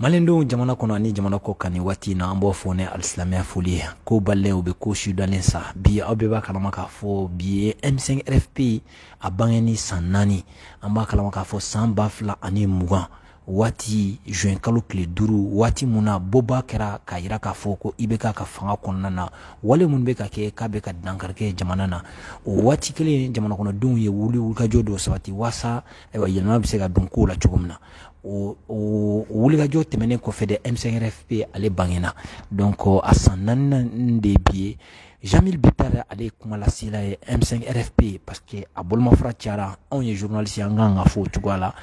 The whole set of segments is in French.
malendo jamana kono ani jamana ko kani wati na ambo fone alislamia foli ko balle obe ko sudalen sa bi obe ba kalama ka fo bi M5 RFP abangeni sanani amba kalama ka fo samba fla ani mugan wati juin kalo kile duru wati muna boba kera ka yira ka fo ko ibeka ka fanga konna na wale mun be ka ke ka be ka dankarke jamana na wati kele jamana kono dun ye wuli ka jodo sabati wasa wa yelma be se ka dun ko la chogomna o wuli ka jo temene ko fe de M5 RFP ale bangena donc a sanana de biye Jamil Bitare ale kuma la sila M5 RFP parce que abolma fratiara on ye journaliste nganga fo tugala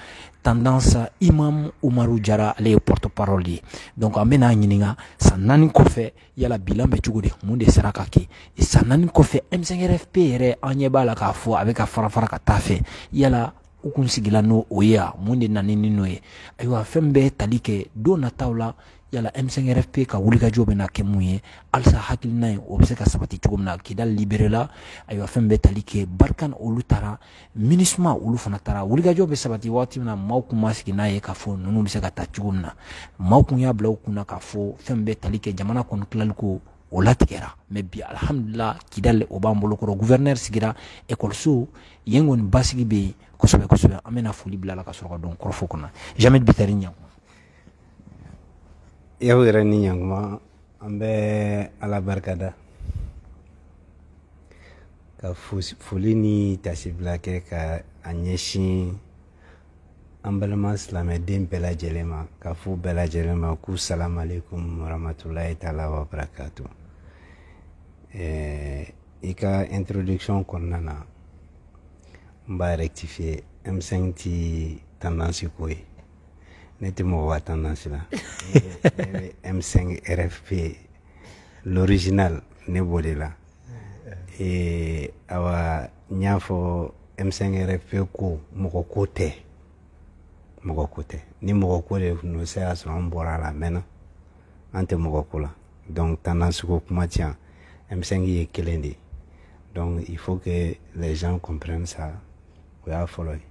tendance Imam Umaru Jara ale porte-parole donc amena nyininga sanani ko fe yala bilan be tugudi munde seraka ke e sanani ko fe M5 RFP re anye bala ka fo avec ka fara ka tafe yala ukun sigila no oya munde nanini noye aywa fembe talike do na tawla yala M5 RFP ka wuli ka jobe na kemuye alsa hakilina o be se ka sabati tugumna kidal liberela aywa fembe talike barkan olu tara minisma olu fana tara wuli ka jobe sabati wati na mawku masiki na ye ka fo nunu be se ka ta tugumna mawku ya bla kuna ka fo fembe talike jamana kon klaliko o latigera mais bi alhamdulillah kidal o bambolo ko gouverneur sigira école so yengon basigi be kosobe amena fuli bilala ka soro don korfo kona jamais bitari nyam yaw yɛrɛ ni ɲanguma an bɛ ala barikada ka foli ni tasibila kɛ ka a ɲɛsin an balima silamɛden bɛɛ lajɛlen ma ka fɔ bɛɛ lajɛlen ma k'u salamu alaikum warahmatulahi taala wa barakatu i ka introduction kɔnɔna na n b'a rectifier M5 ti tendance ko ye n'était pas tendance là. M5 RFP, l'original, n'est pas là. Et awa nyafo M5 RFP ko moko kote. Ni moko kote no se asron bora la mena. Ante moko kola. Donc tendance ko kuma tient. M5 est kelendi. Donc il faut que les gens comprennent ça. We are following.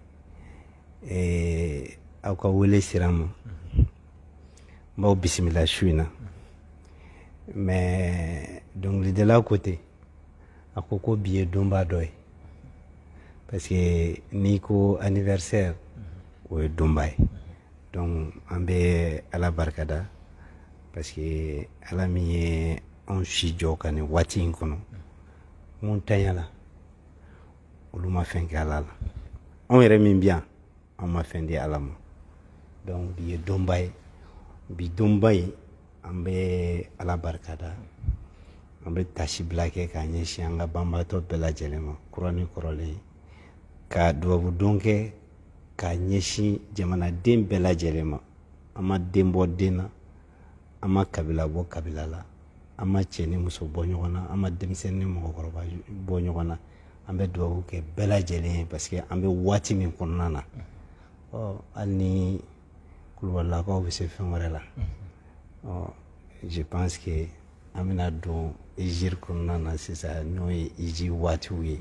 Et ako wele sirama mbaw bismillah shuina mais donc de là côté akoko billet domba doy parce que niko anniversaire o dombay donc ambe ala barkada parce que ala mi on shijo kane wati inkono mon tayala uluma fenkala on yere min bien on m'a fendi alama donc bi dombay ambe ala barkada ambe tashi blake ka nyeshi anga bamba to bela jelema kurani korole ka duwabu donke ka nyeshi jamana den bela jelema ama dembo dena ama kabila bo kabila la ama cheni muso bonyona ama demseni mo koroba bonyona ambe duwabu ke bela jelema parce que ambe wati min konnana ani kulwala ko be se fengorela je pense que amina do ejir konnana c'est ça no iji wati wi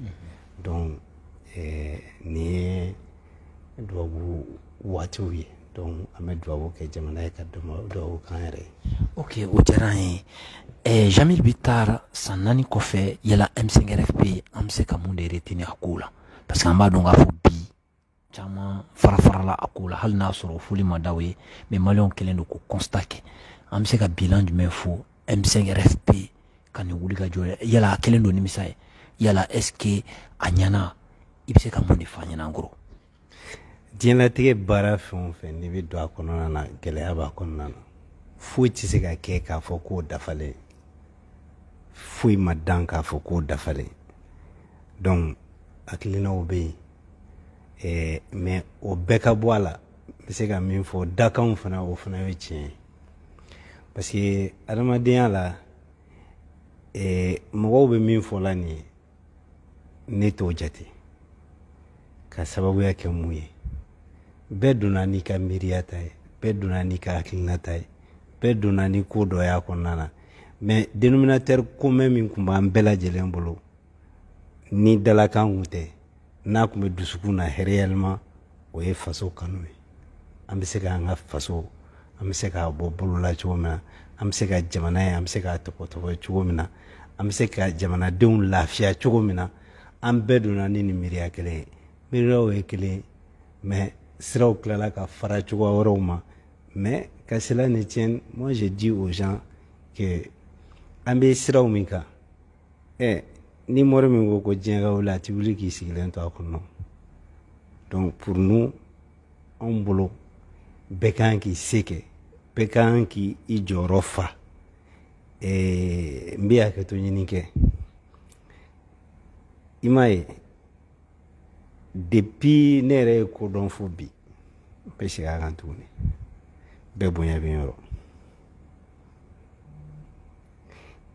donc ni do wati wi donc amed do ke jamana ka do kanere ok o terrain Jamil Bitare sanani ko fe yala M5 RFP am se ka munde retini akula parce que amba donga fo bi chama fara la akula hal na soro fuli madawe mais malion kelen ko constater am se ka bilan du même fo M5 RFP kan wuli ga jole yala kelen do nimisa yala est-ce que anyana ibse ka mun defanya na ngoro diena tige bara fon fe ni bi do akono na gele aba kono na fu ti se ka ke ka fo ko dafale fu madan ka fo ko dafale donc akilina obe mais o beka boala c'est ka min fo dakan fana o fana we tien parce que adamadenya la mɔgɔw be min fɔ la ni ne t'o jate ka sababuya kɛ mun ye bɛɛ donna n'i ka miiriya ta ye bɛɛ donna n'i ka hakilina ta ye bɛɛ donna ni ko dɔ y'a kɔnɔna na mais dénominateur commun min kun b'an bɛɛ lajɛlen bolo ni dalakan kun tɛ n'a kun bɛ dusukun na réellement o ye faso kanu ye an bɛ se ka an ka faso an bɛ se k'a bɔ bolo la cogo min na an bɛ se ka jamana ye an bɛ se k'a tɔpɔtɔpɔ cogo min na an bɛ se ka jamanadenw lafiya cogo min na an bɛɛ donna ni nin miiriya kelen ye miiriyaw ye kelen mais siraw tilala ka fara cogoya wɛrɛw ma mais qu'à cela ne tienne moi je dis aux gens que an bɛ siraw min kan ni mɔri min ko diɲɛ ka wuli a tɛ wuli k'i sigilen to a kɔnɔ donc pour nous anw bolo bɛɛ kan k'i se kɛ bɛɛ kan k'i jɔyɔrɔ fa n bɛ hakɛto ɲini kɛ i m'a ye depuis ne yɛrɛ ye kodɔn fo bi n bɛ segin a kan tuguni bɛɛ bonya bɛ n yɔrɔ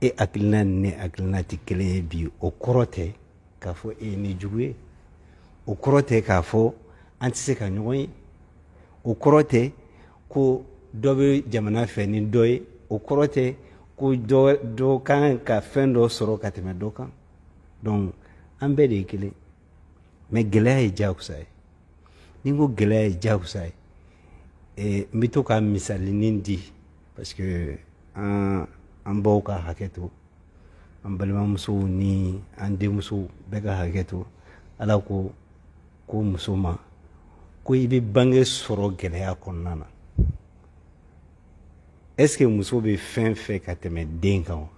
e hakilina ni ne hakilina tɛ kelen ye bi o kɔrɔ tɛ k'a fɔ e ye ne jugu ye o kɔrɔ tɛ k'a fɔ an tɛ se ka ɲɔgɔn ye o kɔrɔ tɛ ko dɔ bɛ jamana fɛ ni dɔ ye o kɔrɔ tɛ ko dɔ kan ka fɛn dɔ sɔrɔ ka tɛmɛ dɔ kan donc an bɛɛ de ye kelen mais gɛlɛya ye diyagosa ye ni n ko gɛlɛya ye diyagosa ye n bɛ to ka misalinin di parce que an baw ka hakɛ to an balimamusow ni an denmusow bɛɛ ka hakɛ to ala ko muso ma ko i bɛ bange sɔrɔ gɛlɛya kɔnɔna na est-ce que muso bɛ fɛn fɛ ka tɛmɛ den kan wa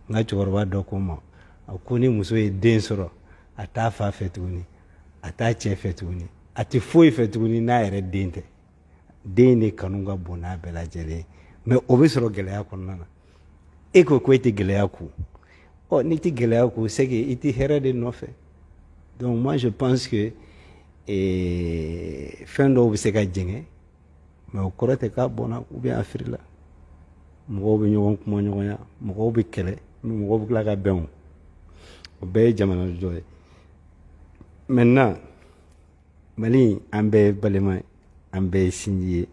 n ka cɛkɔrɔba dɔ ko n ma a ko ni muso ye den sɔrɔ a t'a fa fɛ tuguni a t'a cɛ fɛ tuguni a tɛ foyi fɛ tuguni n'a yɛrɛ den tɛ den de kanu ka bon n'a bɛɛ lajɛlen ye mais o bɛ sɔrɔ gɛlɛya kɔnɔna na e ko e tɛ gɛlɛya ku n'i tɛ gɛlɛya ku c'est que i tɛ hɛrɛ de nɔfɛ donc moi je pense que fɛn dɔw bɛ se ka jɛngɛ mais o kɔrɔ tɛ k'a bɔnna ou bien a firila mɔgɔw bɛ ɲɔgɔn kuma ɲɔgɔnya mɔgɔw bɛ kɛlɛ mɔgɔw bɛ tila ka bɛn o bɛɛ ye jamana jɔ ye maintenant Mali an bɛɛ ye balima ye an bɛɛ ye sinji ye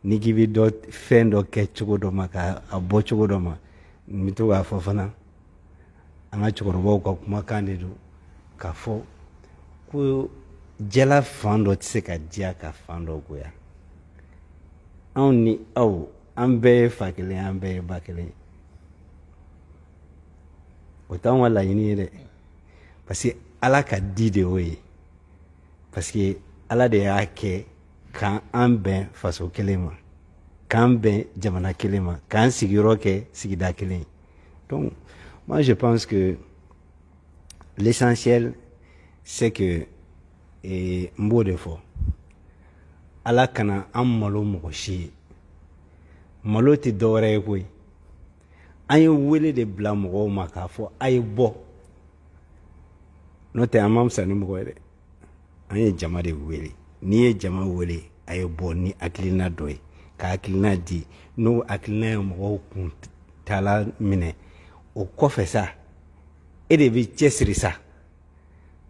n'i k'i bɛ fɛn dɔ kɛ cogo dɔ ma k'a bɔ cogo dɔ ma n bɛ to k'a fɔ fana an ka cɛkɔrɔbaw ka kumakan de don k'a fɔ ko jala fan dɔ tɛ se ka diya ka fan dɔ goya anw ni aw an bɛɛ ye fa kelen an bɛɛ ye ba kelen o t'anw ka laɲini ye dɛ parce que ala ka di de y'o ye parce que ala de y'a kɛ k'an bɛn faso kelen ma k'an bɛn jamana kelen ma k'an sigiyɔrɔ kɛ sigida kelen ye donc moi je pense que l'essentiel c'est que n b'o de fɔ ala kana an malo mɔgɔ si ye malo tɛ dɔwɛrɛ ye koyi an ye wele de bila mɔgɔw ma k'a fɔ a ye bɔ n'o tɛ an ma fisa ni mɔgɔ ye dɛ an ye jama de wele n'i ye jama wele a ye bɔ ni hakilina dɔ ye ka hakilina di n'o hakilina ye mɔgɔw kun taala minɛ o kɔfɛ sa e de bɛ cɛsiri sa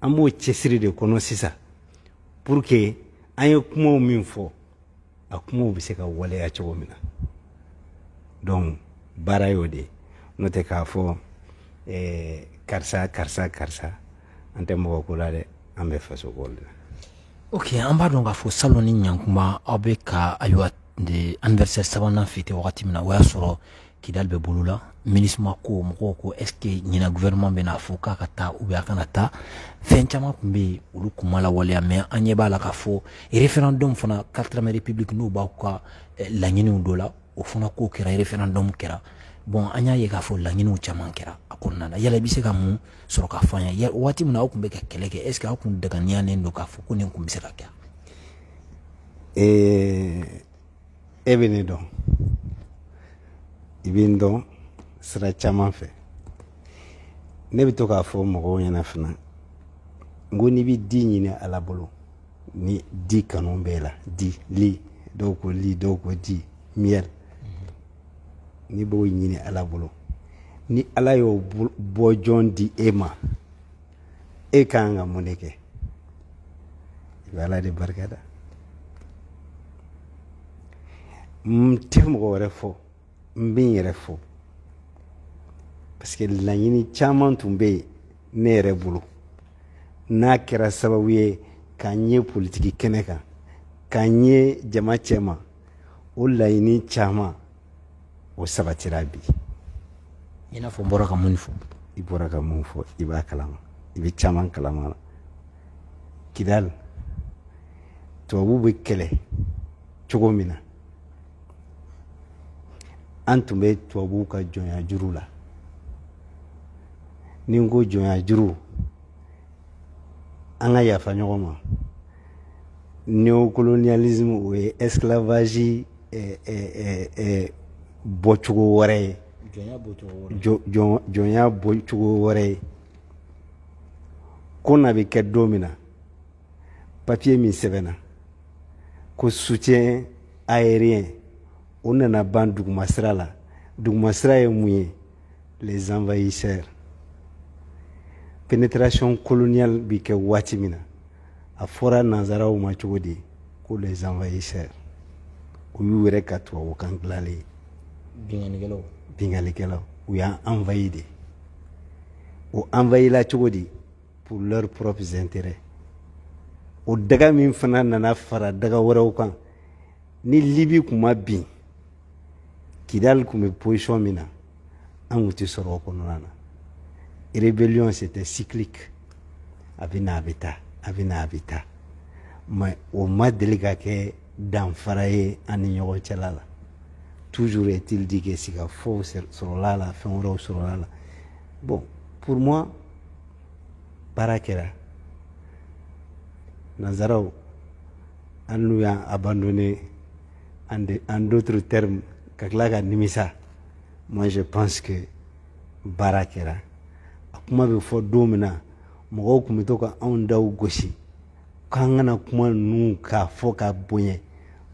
an b'o cɛsiri de kɔnɔ sisan pour que an ye kumaw min fɔ a kumaw bɛ se ka waleya cogo min na donc baara y'o de ye n'o tɛ k'a fɔ karisa an tɛ mɔgɔ ko la dɛ an bɛ faso ko la. Ok, an b'a dɔn k'a fɔ salon ni ɲankuma aw bɛ ka ayiwa anniversaire sabanan fêter wagati min na o y'a sɔrɔ kidali bɛ bolo la ministre ma ko mɔgɔw ko est ce que ɲina gouvernement bɛna fɔ k'a ka taa ou bien a kana taa fɛn caman tun bɛ yen olu kun ma lawaleya mais an ɲɛ b'a la k'a fɔ référendum fana 4ème république n'u b'aw ka laɲiniw dɔ la o fana ko kɛra référendum kɛra bon an y'a ye k'a fɔ laɲiniw caman kɛra a kɔnɔna na yala i bɛ se ka mun sɔrɔ k'a fɔ an ye waati min na aw tun bɛ ka kɛlɛ kɛ est ce que aw kun daganiyalen don k'a fɔ ko nin kun bɛ se ka kɛ e bɛ ne dɔn i bɛ n dɔn sira caman fɛ ne bɛ to k'a fɔ mɔgɔw ɲɛna fana n ko n'i bɛ di ɲini ala bolo ni di kanu b'e la li dɔw ko dɔw ko di miel n'i b'o ɲini ala bolo ni ala y'o bɔ jɔn di e ma e kan ka mun de kɛ i bɛ ala de barikada n tɛ mɔgɔ wɛrɛ fɔ n bɛ n yɛrɛ fɔ parce que laɲini caman tun bɛ yen ne yɛrɛ bolo n'a kɛra sababu ye k'an ye politiki kɛnɛ kan k'a ɲɛ jama cɛma o laɲini caman o sabatira bi. I n'a fɔ n bɔra ka mun fɔ. I bɔra ka mun fɔ i b'a kalama i bɛ caman kalama la. Kidal tubabuw bɛ kɛlɛ cogo min na an tun bɛ tubabuw ka jɔnya juru la. Ni n ko jɔnya juru an ka yafa ɲɔgɔn ma. Néocolonialisme o ye esclavage bɔcogo wɛrɛ ye. Jɔnya bɔcogo wɛrɛ ye. Ko na bɛ kɛ don min na papier min sɛbɛnna ko soutien aérien o nana ban dugumasira la. Dugumasira ye mun ye? Les envahisseurs. Pénétration coloniale bi kɛ waati min na a fɔra nanzaraw ma cogo di ko les envahisseurs. U y'u yɛrɛ ka tubabukan dilanlen ye. Bingalikɛlaw u y'an envahi de. O envahi la cogo di? Pour leurs propres intérêts. O daga min fana nana fara daga wɛrɛw kan ni Libi kun ma bin Kidal kun bɛ position min na an kun tɛ sɔrɔ o kɔnɔna na. Rébellion c'était cyclique. A bɛ na a bɛ taa a bɛ na a bɛ taa mais o ma deli ka kɛ danfara ye an ni ɲɔgɔn cɛla la. Toujours est-il dit que siga fɔw sɔrɔla la fɛn wɛrɛw sɔrɔla la. Bon pour moi baara kɛra. Nanzaraw an n'u y'an abandonné en d'autres termes ka tila ka nimisa. Moi je pense que baara kɛra. A kuma bɛ fɔ don min na mɔgɔw tun bɛ to ka anw daw gosi k'an kana kuma ninnu k'a fɔ ka bonya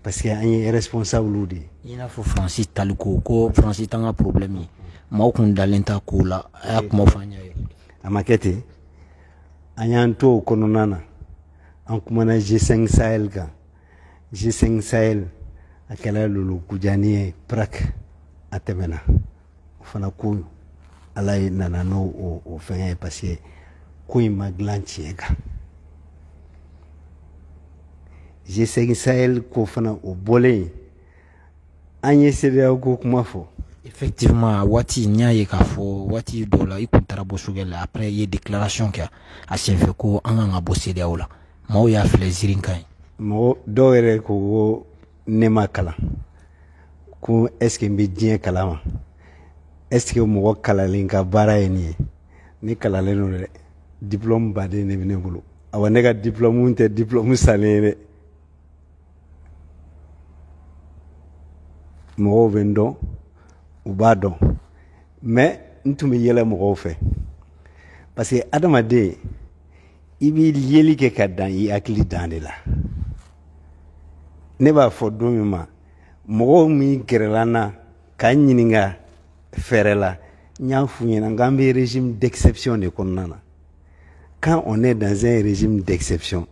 parce que an ye responsable de ye. I n'a fɔ Faransi tali ko Faransi t'an ka problème ye maaw kun dalen ta ko la a y'a kuma fɔ an ɲɛ. A ma kɛ ten. An y'an to o kɔnɔna na an kumana G5 Sahel kan. G5 Sahel a kɛra lolo kujani ye PRAC a tɛmɛna o fana ko ala ye nana n'o o fɛn ye parce que ko in ma dilan tiɲɛ kan. G5 Sahel ko fana o bɔlen an ye CEDEAO ko kuma fɔ. Effectivement waati n y'a ye k'a fɔ waati dɔw la i kun taara bɔ sokɛ la après i ye déclaration kɛ a senfɛ ko an kan ka bɔ CEDEAO la maaw y'a filɛ ziiri kan ye. Mɔgɔ dɔw yɛrɛ ko ne ma kalan ko est-ce que n bɛ diɲɛ kalama est-ce que mɔgɔ kalanlen ka baara ye nin ye? Ne kalanlen don dɛ diplôme baden de bɛ ne bolo. Awa ne ka diplôme tɛ diplôme salen ye dɛ. Mɔgɔw bɛ n dɔn u b'a dɔn mais n tun bɛ yɛlɛ mɔgɔw fɛ parce que adamaden i b'i yeli kɛ ka dan i hakili dan de la. Ne b'a fɔ don min ma mɔgɔw min gɛrɛla n na k'an ɲininka fɛrɛ la n y'a f'u ɲɛna k'an bɛ régime d'exception de kɔnɔna na. Quand on est dans un régime d'exception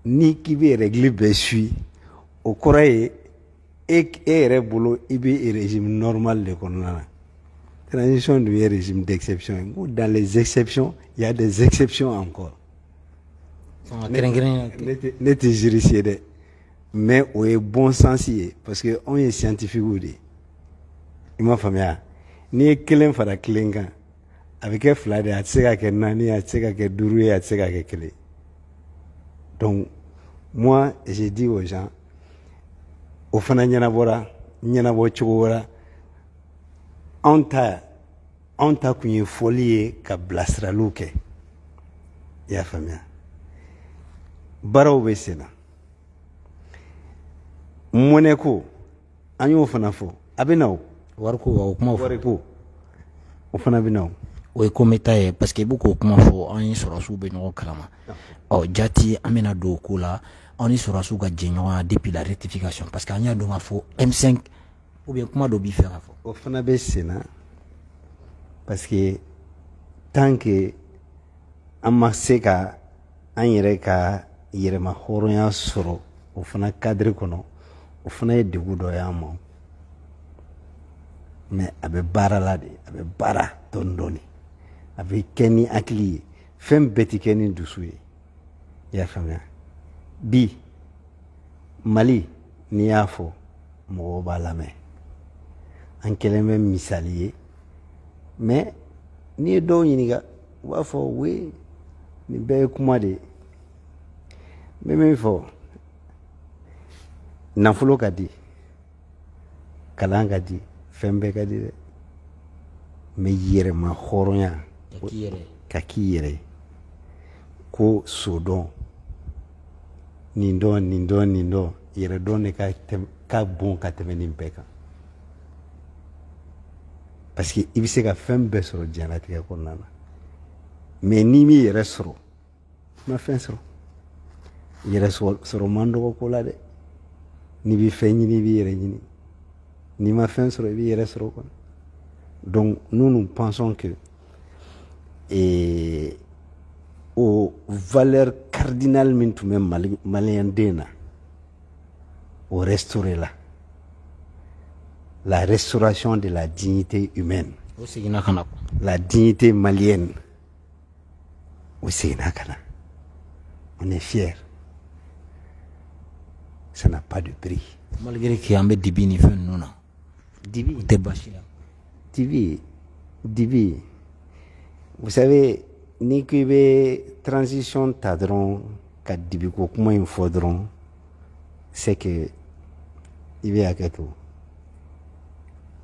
ni k'i bɛ règle bɛɛ suit o kɔrɔ ye e yɛrɛ bolo i bɛ régime normal de kɔnɔna na. Transition dun ye régime d'exception. Dans les exceptions il y a des exceptions encore. Ne tɛ juriste ye dɛ mais o ye bon sens ye parce que anw ye scientifique de ye. I m'a faamuya. N'i ye kelen fara kelen kan a bɛ kɛ fila de ye a tɛ se ka kɛ naani a tɛ se ka kɛ duuru ye a tɛ se ka kɛ kelen. Donc moi j'ai dit aux gens o fana ɲɛnabɔra ɲɛnabɔ cogo wɛrɛ. Anw ta kun ye fɔli ye ka bilasiraliw kɛ. I y'a faamuya. Baaraw bɛ sen na. Mɔnɛ ko an y'o fana fɔ a bɛ na o. Wari ko o kuma fɔ. Wari ko o fana bɛ na o. O ye ko meta ye parce que i bɛ k'o kuma fɔ an ye sɔrɔsiw bɛ ɲɔgɔn kalama. Jati an bɛna don o ko la an ni sɔrɔsiw ka jɛɲɔgɔnya depuis la rectification parce que an y'a dɔn k'a fɔ M5 ou bien kuma dɔ b'i fɛ ka fɔ. O fana bɛ sen na parce que tant que an ma se ka an yɛrɛ ka yɛrɛma hɔrɔnya sɔrɔ o fana cadre kɔnɔ o fana ye degun dɔ y'an ma mais a bɛ baara la de a bɛ baara dɔɔni dɔɔni a bɛ kɛ ni hakili ye fɛn bɛɛ tɛ kɛ ni dusu ye. I y'a faamuya. Bi Mali n'i y'a fɔ mɔgɔw b'a lamɛn an kɛlen bɛ misali ye mais n'i ye dɔw ɲininka u b'a fɔ oui nin bɛɛ ye kuma de ye n bɛ min fɔ nafolo ka di kalan ka di fɛn bɛɛ ka di dɛ mais yɛrɛma hɔrɔnya ka k'i yɛrɛ ye ko so dɔn nin dɔn nin dɔn nin dɔn yɛrɛ dɔn de ka bon ka tɛmɛ nin bɛɛ kan parce que i bɛ se ka fɛn bɛɛ sɔrɔ diɲɛlatigɛ kɔnɔna na mais n'i m'i yɛrɛ sɔrɔ i ma fɛn sɔrɔ yɛrɛ sɔrɔ man dɔgɔ ko la dɛ n'i bɛ fɛn ɲini i b'i yɛrɛ ɲini n'i ma fɛn sɔrɔ i b'i yɛrɛ sɔrɔ kɔnɔ donc nous pensons que o valeur cardinale min tun bɛ maliyɛnden na o restaurer la restauration de la dignité humaine la dignité malienne o seginna ka na on est fiers ça n'a pas de prix malgré que an bɛ dibi ni fɛn ninnu na dibi o tɛ basi la dibi vous savez n'i ko i bɛ transition ta dɔrɔn ka dibiko kuma in fɔ dɔrɔn c'est que i bɛ hakɛ to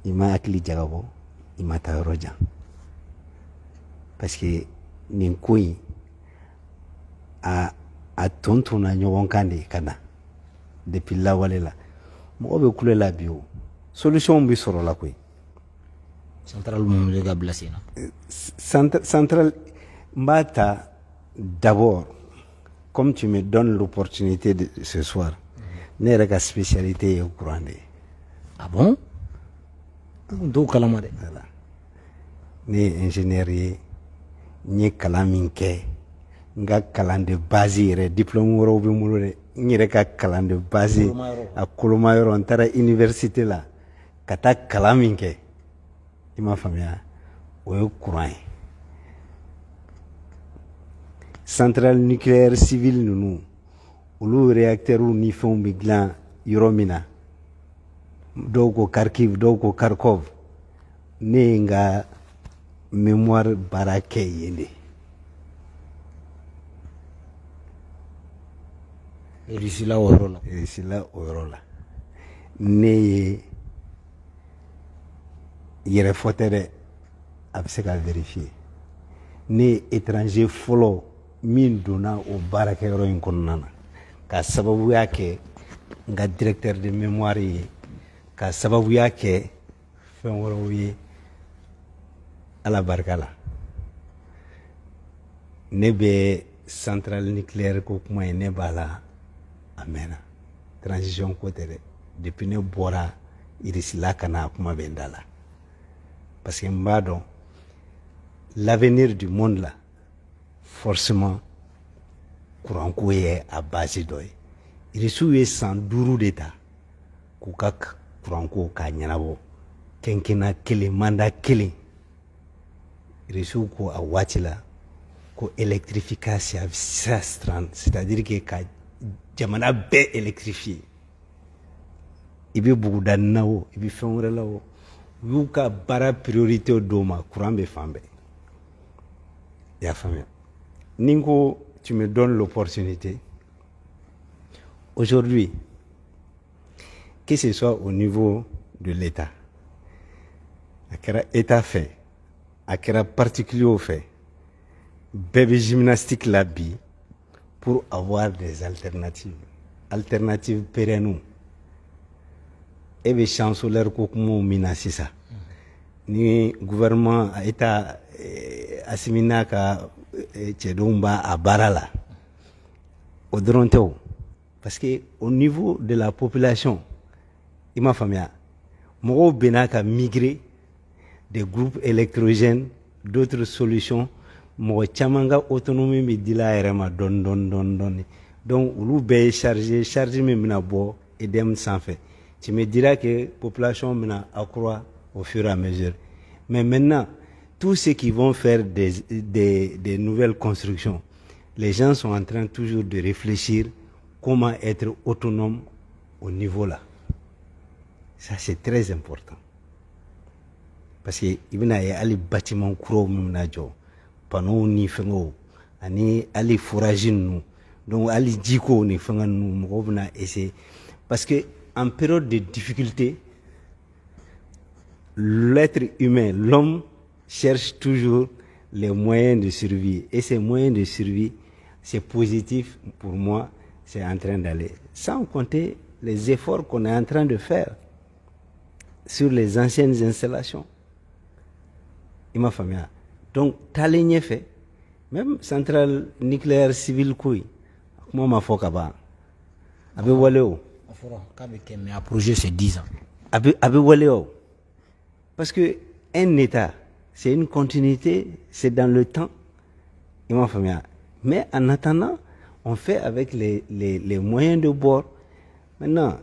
i ma hakili jagabɔ i ma taa yɔrɔ jan parce que nin ko in a tontonna ɲɔgɔn kan de ka na depuis lawale la mɔgɔ bɛ kule la bi o solution bɛ sɔrɔ la koyi central mun bɛ ka bila sen na central n b'a ta d'abord comme tu me donnes l'opportunité de ce soir ne yɛrɛ ka spécialité ye courant de ye ah bon dɔw kalama dɛ voilà ne ye ingénieur ye n ye kalan min kɛ n ka kalan de base yɛrɛ diplôme wɛrɛw bɛ n bolo dɛ n yɛrɛ ka kalan de base a koloma yɔrɔ n taara université la ka taa kalan min kɛ i m'a faamuya o ye courant ye centrale nucléaire civile ninnu olu réacteurs ni fɛnw bɛ dilan yɔrɔ min na dɔw ko Kharkiv dɔw ko Kharkov ne ye n ka mémoire baara kɛ yen de réussila o yɔrɔ la ne ye yɛrɛ fɔ tɛ dɛ a bɛ se ka vérifier ne ye étranger fɔlɔ min donna o baarakɛyɔrɔ in kɔnɔna na ka sababuya kɛ n ka directeur de mémoire ye ka sababuya kɛ fɛn wɛrɛw ye ala barika la ne bɛ centrale nucléaire ko kuma ye ne b'a la a mɛnna transition ko tɛ dɛ depuis ne bɔra irisila ka na a kuma bɛ n da la parce que n b'a dɔn l'avenir du monde là forcément courant ko ye a base dɔ ye irisiw ye san 5 de ta k'u ka courant ko k'a ɲɛnabɔ kɛnkɛnna kelen mandat kelen irisiw ko a waati la ko électrification c'est-à-dire que ka jamana bɛɛ électrifier i bɛ buguda na o i bɛ fɛn wɛrɛ la o u y'u ka baara priorité d'o ma courant bɛ fan bɛɛ i y'a faamuya ni n ko tu me donnes l'opportunité aujourd'hui que ce soit au niveau de l'État a kɛra État fɛ a kɛra particulier fɛ bɛɛ bɛ gymnastique la bi pour avoir des alternatives pérennes e bɛ champ solaire ko kumaw min na sisan ni gouvernement État Asimina ka cɛdenw b'a a baara la o dɔrɔn tɛ o parce que au niveau de la population i m'a faamuya mɔgɔw bɛn'a ka migrer des groupes électrogènes d'autres solutions mɔgɔ caman ka autonomie bɛ dila a yɛrɛ ma dɔɔni dɔɔni dɔɔni donc olu bɛɛ ye charge min bɛna bɔ EDM sanfɛ tu me diras que population bɛna accroître au fur et à mesure mais maintenant tous ceux qui vont faire des nouvelles constructions les gens sont en train toujours de réfléchir comment être autonome au niveau là. Ça, c'est très important. Parce que il y a des bâtiments qui panneaux ni fengo ani ali fourragine nous donc ali diko ni fenga nous mo bna essayer parce que en période de difficulté l'être humain, l'homme cherche toujours les moyens de survie et ces moyens de survie c'est positif pour moi, c'est en train d'aller sans compter les efforts qu'on est en train de faire sur les anciennes installations. Il m'a famille. Donc, t'as fait, même centrale nucléaire civile, comment m'a fait qu'aba, abe waleo. Mais à projet c'est 10 ans. Abe waleo. Parce que un État, c'est une continuité, c'est dans le temps. Il m'a famille. Mais en attendant, on fait avec les moyens de bord. Maintenant,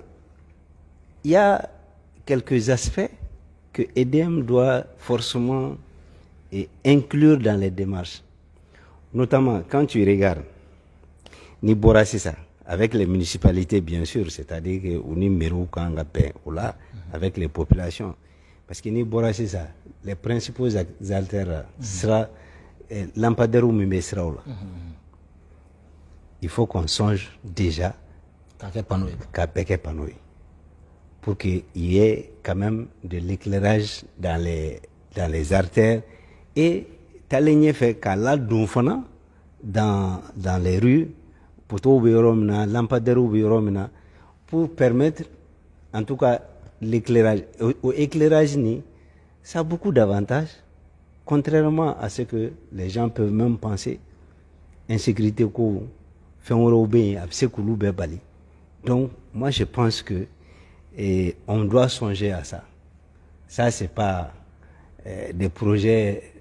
il y a quelques aspects que EDM doit forcément inclure dans les démarches. Notamment, quand tu regardes, Nibora, c'est ça, avec les municipalités, bien sûr, c'est-à-dire que Uni Meru, Kangape, là, avec les populations. Parce que Nibora, c'est ça, les principaux acteurs sera lampadaire ou mimé sera là. Il faut qu'on songe déjà qu'à Péké Panoï. Pour qu'il y ait quand même de l'éclairage dans les artères et t'aligner fait qu'à la dunfana dans les rues pour permettre en tout cas l'éclairage. Au éclairage ça a beaucoup d'avantages contrairement à ce que les gens peuvent même penser. Insécurité donc moi je pense que on doit songer à ça. Ça c'est pas des projets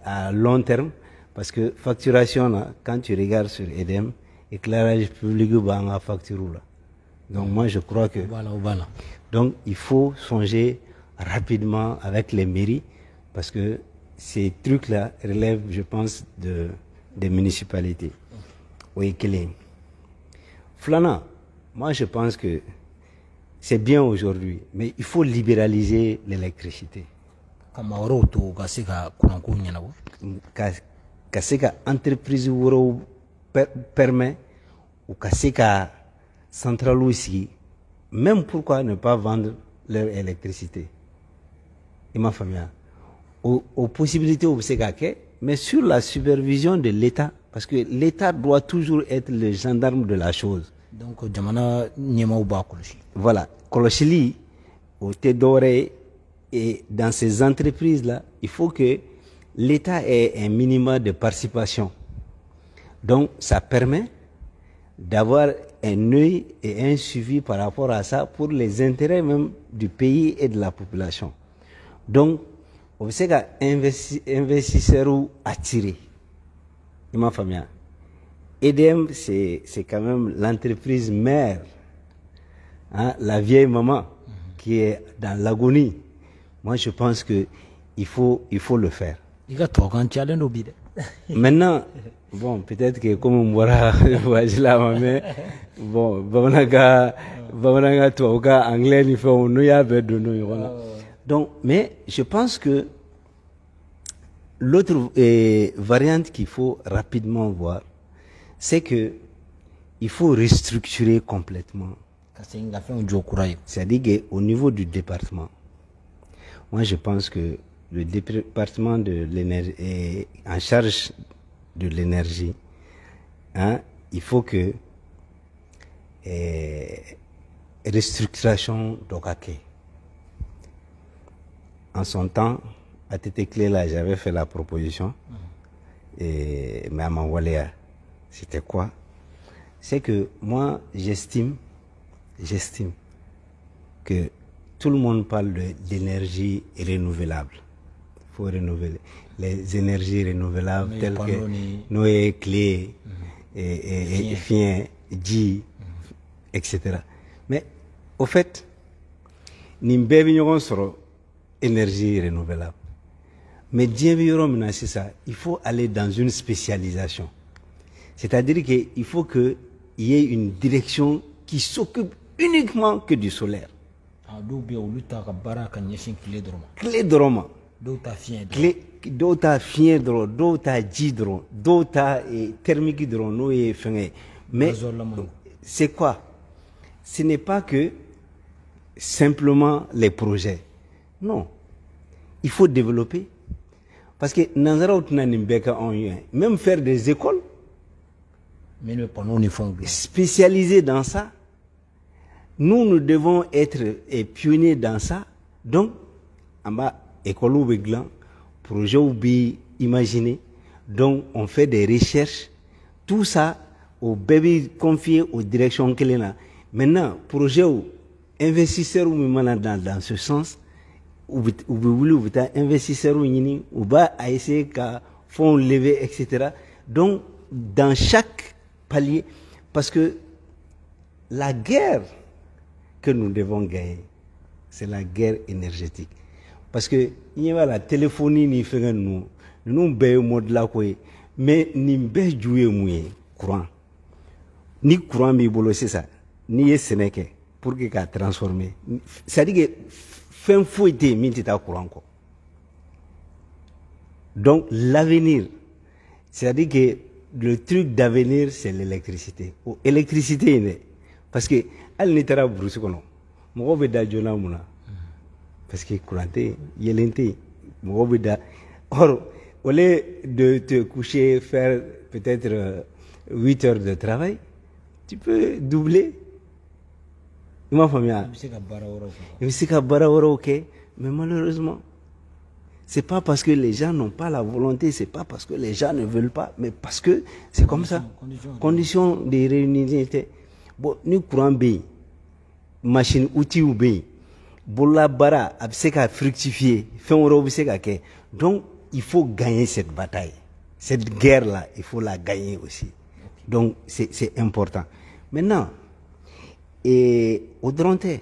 à long terme parce que facturation là, quand tu regardes sur EDM, éclairage public ba facture là. Donc moi je crois que voilà. Donc il faut songer rapidement avec les mairies parce que ces trucs là relèvent je pense des municipalités. Oui, Flana, moi je pense que c'est bien aujourd'hui, mais il faut libéraliser l'électricité. Kaseka entreprise woro permet ou kaseka centrale aussi, même pourquoi ne pas vendre leur électricité. Et ma famille, aux possibilités au mais sur la supervision de l'État, parce que l'État doit toujours être le gendarme de la chose. Donc, Jamana Niemauba Koloshi. Voilà. Koloshili, au Tédoré, et dans ces entreprises-là, il faut que l'État ait un minimum de participation. Donc, ça permet d'avoir un œil et un suivi par rapport à ça pour les intérêts même du pays et de la population. Donc, on sait qu'un investisseur ou attiré. Ma famille. EDM, c'est quand même l'entreprise mère, hein, la vieille maman qui est dans l'agonie. Moi, je pense que il faut le faire. Maintenant, bon, peut-être que comme on voit là, mais bon, Bamananga, toi, anglais, il faut nous y avoir de nous, voilà. Donc, mais je pense que l'autre variante qu'il faut rapidement voir, c'est que il faut restructurer complètement. C'est-à-dire qu'au niveau du département, moi je pense que le département de l'énergie est en charge de l'énergie. Hein, il faut que restructuration d'Okake. En son temps, à Tété là, j'avais fait la proposition, mais à Manwaléa, c'était quoi? C'est que moi, j'estime que tout le monde parle d'énergie renouvelable. Il faut renouveler les énergies renouvelables telles que Noé, Clé, et Fien, Dji, etc. Mais au fait, nous sur énergie renouvelable. Mais c'est ça. Il faut aller dans une spécialisation. C'est-à-dire qu'il faut qu'il y ait une direction qui s'occupe uniquement que du solaire. Clé de Roma. D'autres fiers dron, d'autres jidron, d'autres thermiques dron, nous et fin. Mais c'est quoi? Ce n'est pas que simplement les projets. Non. Il faut développer. Parce que même faire des écoles spécialisées dans ça, nous devons être pionniers dans ça. Donc, en bas, école ou béglan, projet ou bi imaginé. Donc, on fait des recherches. Tout ça, au bébé confié aux directions qu'il a. Maintenant, projet ou investisseur ou dans ce sens, ou investisseur ou va essayer qu'à fonds lever, etc. Donc, dans chaque palier, parce que la guerre que nous devons gagner, c'est la guerre énergétique. Parce que il y a la téléphonie ni fait nous mode là quoi, mais ni be jouer moué courant. Ni courant mi bolo c'est ça, ni est sénéque pour que qu'a transformer. Ça dit que fin fouetté mintita courant quoi. Donc l'avenir, c'est-à-dire que le truc d'avenir c'est l'électricité. L'électricité parce que elle n'était pas brousse kono. Mo be da jona muna. Parce que courante yelente mo be da or au lieu de te coucher faire peut-être 8 heures de travail, tu peux doubler. Mais malheureusement, c'est pas parce que les gens n'ont pas la volonté, c'est pas parce que les gens ne veulent pas, mais parce que c'est comme ça. Conditions de réunité. Bon, nous courant bien, machine, outil ou bien, bola bara, abseka fructifier, fin euro abseka ke. Donc, il faut gagner cette bataille. Cette guerre-là, il faut la gagner aussi. Donc, c'est important. Maintenant, et au Dronté,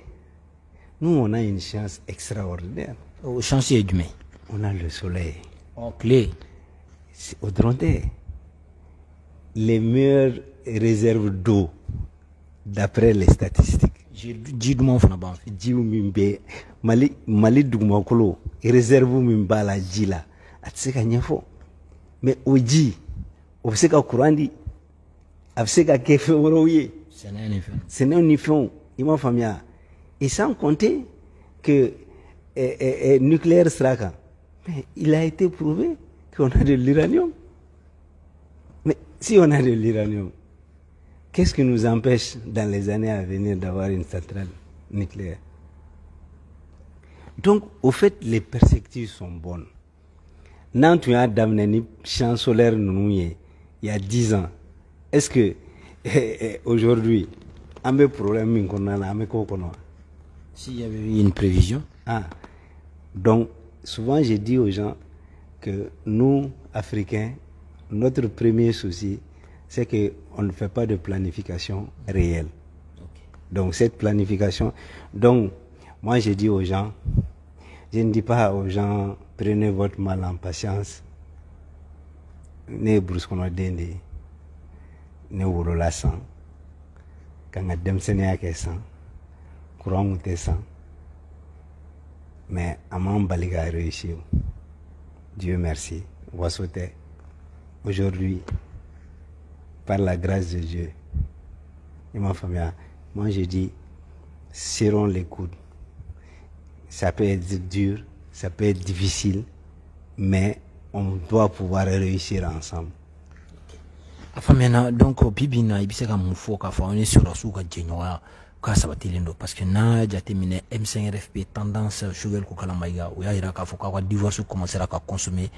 nous, on a une chance extraordinaire. Au chantier du mai. On a le soleil. En clé. Au Dronté, les meilleures réserves d'eau, d'après les statistiques. J'ai dit mon fanaban. Jiu mimbe, Mali Dumakolo, réserve mimba la jila, atseka nyefo. Mais au ji, obseka kurandi, abseka kefe woroye. C'est un ifon, ima famia. Et sans compter que nucléaire sera. Mais il a été prouvé qu'on a de l'uranium. Mais si on a de l'uranium, qu'est-ce qui nous empêche dans les années à venir d'avoir une centrale nucléaire? Donc, au fait, les perspectives sont bonnes. Quand tu as d'amener une champ solaire il y a 10 ans, est-ce que aujourd'hui, on a un problème qu'on a s'il y avait eu une prévision. Donc, souvent, je dis aux gens que nous, Africains, notre premier souci, c'est qu'on ne fait pas de planification réelle. Donc, cette planification... Donc, moi, je dis aux gens, je ne dis pas aux gens, prenez votre mal en patience. Ne brusquement dende, ne wourola sang, quand on dem sénéake sang, courant mouté sang. Mais Amman Baliga a réussi. Dieu merci. Wassote. Aujourd'hui, par la grâce de Dieu, et ma famille, moi je dis, serrons les coudes. Ça peut être dur, ça peut être difficile, mais on doit pouvoir réussir ensemble. Afamena donc bibina ibiseka mufo ka fa on est sur la souka djenyoa ka sabatilindo parce que na jatemine M5RFP tendance sugar ko kala maiga o yaira ka fo ka divorce commencer à consommer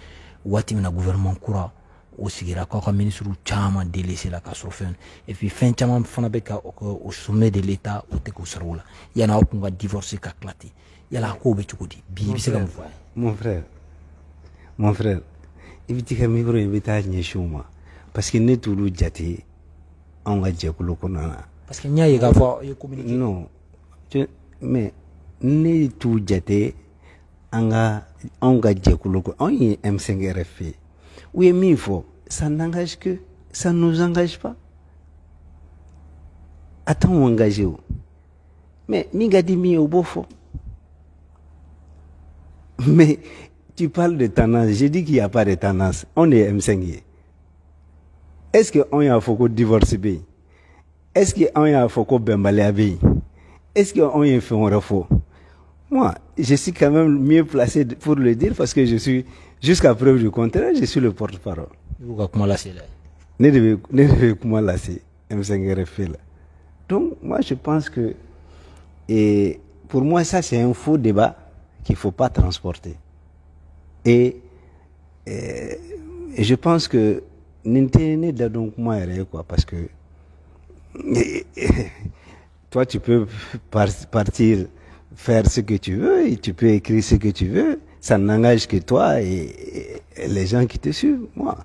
wati na gouvernement courant o sigira ka ministre chama délaissé la catastrophe et puis fin chama fana be ka au sommet de l'état o te ko sarula yana ko nga divorcer ka klati yala ko be chukudi bi biseka mufo mon frère ibitika micro invita nyeshuma parce que ne tout jati on va dire parce que nya yega fo communiquer non mais ne tout jati anga on va dire on est M5RFP oui mais il faut ça n'engage que ça nous engage pas attends engagé Mais Mingadi mi au beau faux. Mais tu parles de tendance. J'ai dit qu'il n'y a pas de tendance. On est M5. Est-ce qu'on y a faut divorce B? Est-ce qu'on y a faut bembalé B? Est-ce qu'on y a fait un refus? Moi, je suis quand même mieux placé pour le dire parce que je suis, jusqu'à preuve du contraire, je suis le porte-parole. Ne devez comment lasser M5RFP là. Donc, moi, je pense que, et pour moi, ça, c'est un faux débat qu'il ne faut pas transporter. Et je pense que Nintendo da donc moi quoi, parce que toi, tu peux partir faire ce que tu veux et tu peux écrire ce que tu veux. Ça n'engage que toi et les gens qui te suivent. Moi,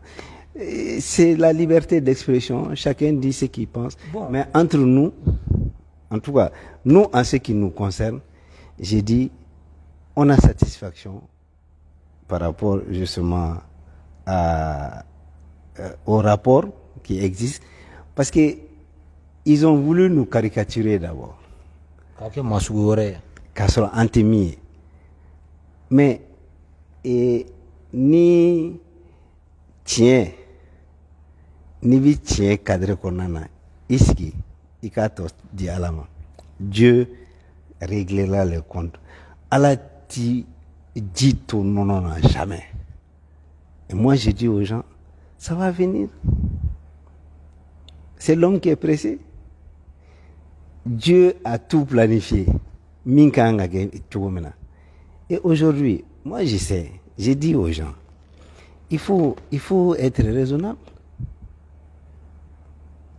c'est la liberté d'expression. Chacun dit ce qu'il pense. Bon. Mais entre nous, en tout cas, nous, en ce qui nous concerne, j'ai dit, on a satisfaction par rapport justement au rapport qui existe. Parce que ils ont voulu nous caricaturer d'abord. Kasoro antemi. Mais ni tien ni bi tien cadre konana iski ikato di alama. Dieu réglera les comptes. Allah ti dit tout non jamais. Et moi j'ai dit aux gens, ça va venir. C'est l'homme qui est pressé. Dieu a tout planifié. Et aujourd'hui, moi je sais, j'ai dit aux gens, il faut être raisonnable.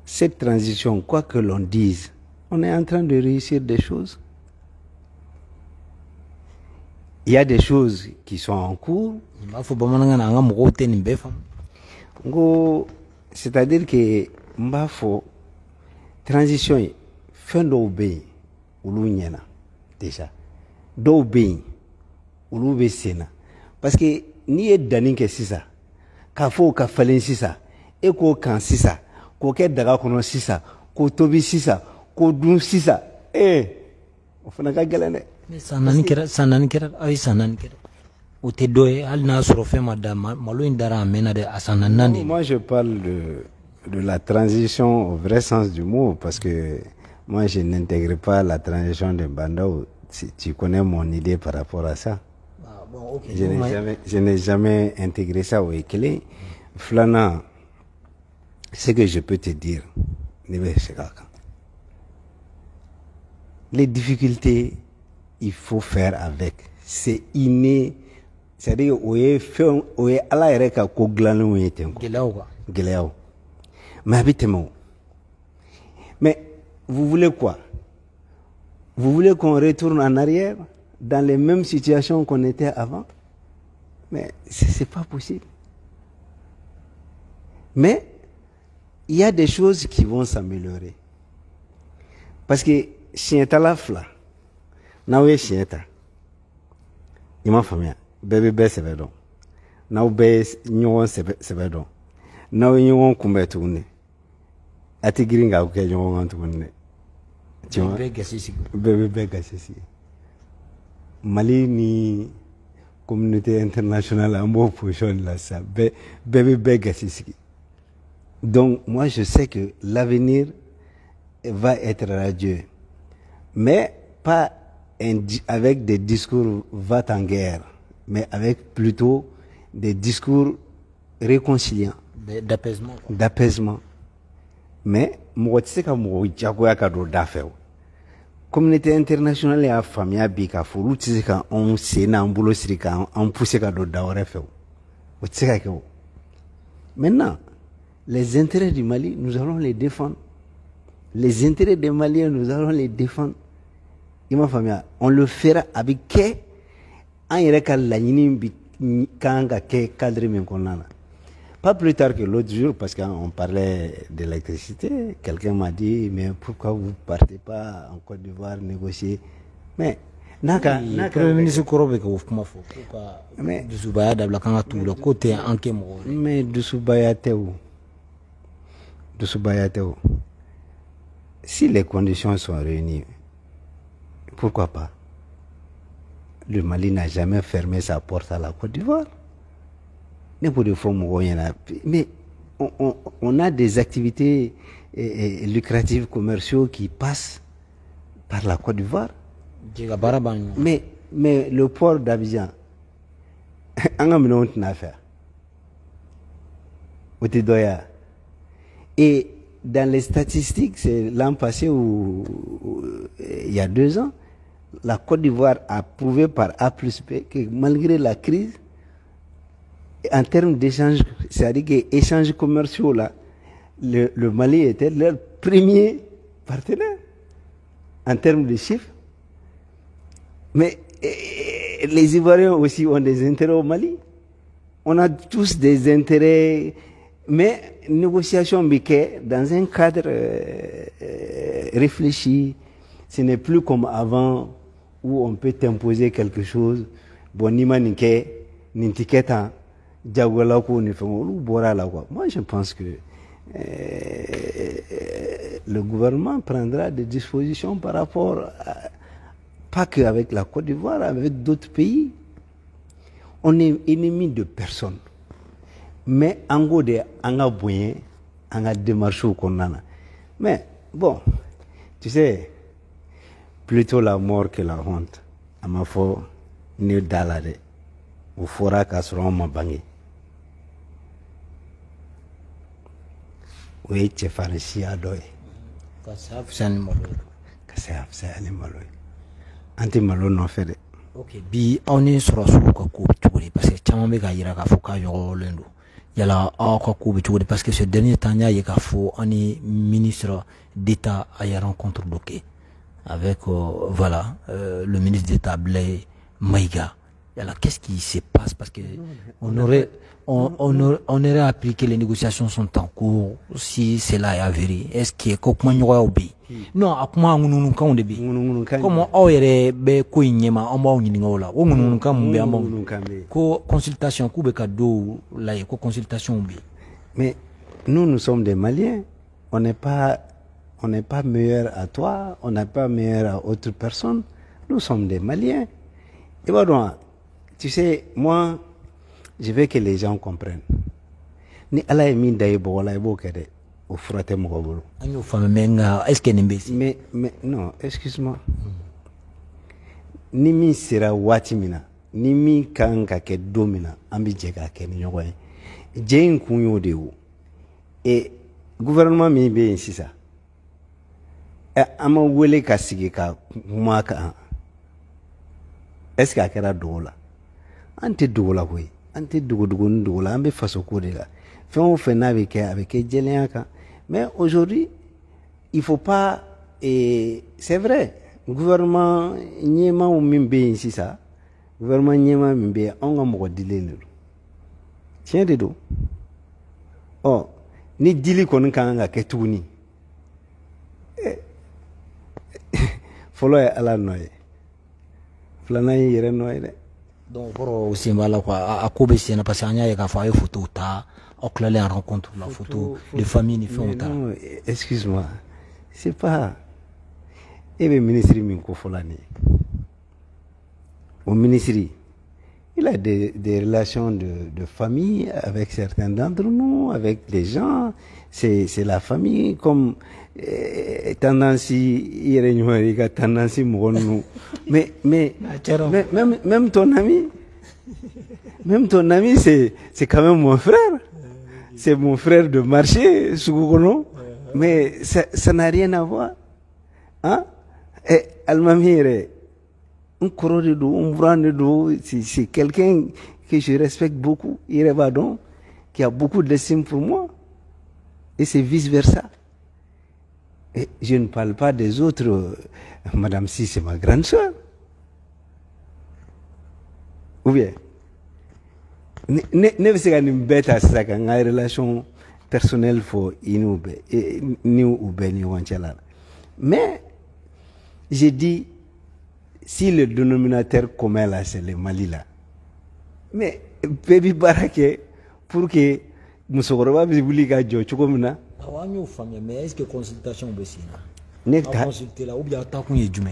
Cette transition, quoi que l'on dise, on est en train de réussir des choses. Il y a des choses qui sont en cours. C'est-à-dire que Mbafo, transition, fin d'obéir, ou l'union. Déjà dɔw bɛ yen olu bɛ sen na parce que n'i ye danni kɛ sisan k'a fɔ o ka falen sisan e k'o kan sisan k'o kɛ daga kɔnɔ sisan k'o tobi sisan k'o dun sisan o fana ka gɛlɛn dɛ. San naani kɛra aw ye san naani kɛra o tɛ dɔ ye hali n'a sɔrɔ fɛn ma da malo in dara a mɛnna dɛ a san naani de. Moi je parle de la transition au vrai sens du mot parce que moi je n'intègre pas la transition de Bandao. Si tu connais mon idée par rapport à ça. Ah, bon, okay. Je n'ai jamais intégré ça au éclé. Flana, ce que je peux te dire, les difficultés, il faut faire avec. C'est inné. C'est-à-dire, Allah ereka ko glanu yeten ko. Gelao. Mais vous voulez quoi? Vous voulez qu'on retourne en arrière dans les mêmes situations qu'on était avant? Mais c'est pas possible. Mais il y a des choses qui vont s'améliorer. Parce que chienta la fla, nawe chienta. Ima famia, bébé sebedon. Nawe be nyon sebedon. Nawe nyon kumbetune. Ati gringa uke nyon antune. Bébé Gassisi. Mali ni communauté internationale en bonne position là ça. Bébé Gassisi. Donc moi je sais que l'avenir va être radieux, mais pas avec des discours va-t-en-guerre, mais avec plutôt des discours réconciliants, d'apaisement. Mais moi tu sais que moi jagoya ka do dafew. Communauté internationale a famia bi ka fulu tu sais ka on sena en boulot siri ka on pousser ka do dawre few. O tu sais que maintenant les intérêts du Mali, nous allons les défendre. Les intérêts des Maliens, nous allons les défendre. Ima famia, on le fera avec que an yere ka laɲini bi kan ka kɛ cadre min kɔnɔna na. Pas plus tard que l'autre jour, parce qu'on parlait d'électricité, quelqu'un m'a dit, mais pourquoi vous ne partez pas en Côte d'Ivoire négocier? Mais, Premier ministre Korobe ka wofuma fo ka Dusubaya dabla kan ka tuula côté anke mo. Mais Dusubaya teo. Si les conditions sont réunies, Pourquoi pas? Le Mali n'a jamais fermé sa porte à la Côte d'Ivoire. Mais on a des activités lucratives commerciaux qui passent par la Côte d'Ivoire. Mais le port d'Abidjan, on a une affaire. Et dans les statistiques, c'est l'an passé ou il y a 2 ans, la Côte d'Ivoire a prouvé par A plus B que malgré la crise, en termes d'échanges, c'est-à-dire que échanges commerciaux là, le Mali était leur premier partenaire en termes de chiffres. Mais les Ivoiriens aussi ont des intérêts au Mali. On a tous des intérêts, mais négociation biquet dans un cadre réfléchi. Ce n'est plus comme avant où on peut t'imposer quelque chose. Bon, moi je pense que le gouvernement prendra des dispositions par rapport à, pas qu'avec la Côte d'Ivoire, avec d'autres pays. On est ennemi de personne. Mais en gros, on a besoin, on a démarché au condamné. Mais bon, tu sais, plutôt la mort que la honte. À ma foi, ni dalade. Ou fora kasron ma bangi. Oui, tu fais si adoy. Kasaf san malo. Kasaf san malo. Anti malo no fede. Ok, bi on est sur la ka ko tuguri parce que chama be ga yira ka foka yo lendo. Yala a ka ko tuguri parce que ce dernier temps ya ka fo on est ministre d'État à y rencontre bloquée avec voilà le ministre d'État Blay Maïga. Alors, qu'est-ce qui se passe? Parce que on aurait appris que les négociations sont en cours. Si cela est avéré, est-ce que comment il y aura obi? Non, à comment on nous quand debi? Comment on aurait be ko inyema on ba onyini ngola. O nous quand mbe amon. Ko consultation ko be kado la ko consultation bi. Mais nous sommes des Maliens. On n'est pas meilleurs à toi, on n'est pas meilleurs à autre personne. Nous sommes des Maliens. Et voilà. Tu sais, moi, je veux que les gens comprennent. Ni ala est mis d'ailleurs la ebo kede au frate mokobolo. Anyo femme menga est-ce qu'elle est mais non, excuse-moi. Ni mi sera watimina, ni mi kanga ke domina, ambi jega ke ni nyokoy. Jeng kunyo de wo. Et gouvernement mi be insisa. Ama wele ka sigi ka maka. Est-ce qu'il y a dola? Ante dola koy. Ante dola ambe faso ko de la. Fait on fait avec Djeléaka. Mais aujourd'hui, il faut pas c'est vrai. Gouvernement nyema ou mimbe ici ça. Gouvernement nyema mimbe on ga mo dilé. Tiens de do. Oh, ni dili ko nkan nga ketuni. Follow ala noye. Flana yere noye. Donc pour aussi voilà quoi à Kobe c'est na parce qu'il y a fa photo ta au clair en rencontre la photo de famille ni fait ta. Non, excuse-moi. C'est pas le ministre Minko Folani. Au ministre, il a des relations de famille avec certains d'entre nous, avec les gens. C'est la famille comme tendance tendance mais même ton ami c'est quand même mon frère, c'est mon frère de marché Sugugono, mais ça n'a rien à voir, hein. Et Almamire un c'est quelqu'un que je respecte beaucoup, Irebadon, qui a beaucoup d'estime pour moi, et c'est vice versa. Et je ne parle pas des autres. Madame Si, c'est ma grande soeur. Ou bien, ne sais pas bête à ça quand la relation personnelle faut inube ni ou beni wanchala. Mais j'ai dit si le dénominateur commun là c'est le Mali là. Mais baby barake pour que Musokoroba bizibuli ga jo chukomna. Awanyo famille mais est-ce que consultation bessina?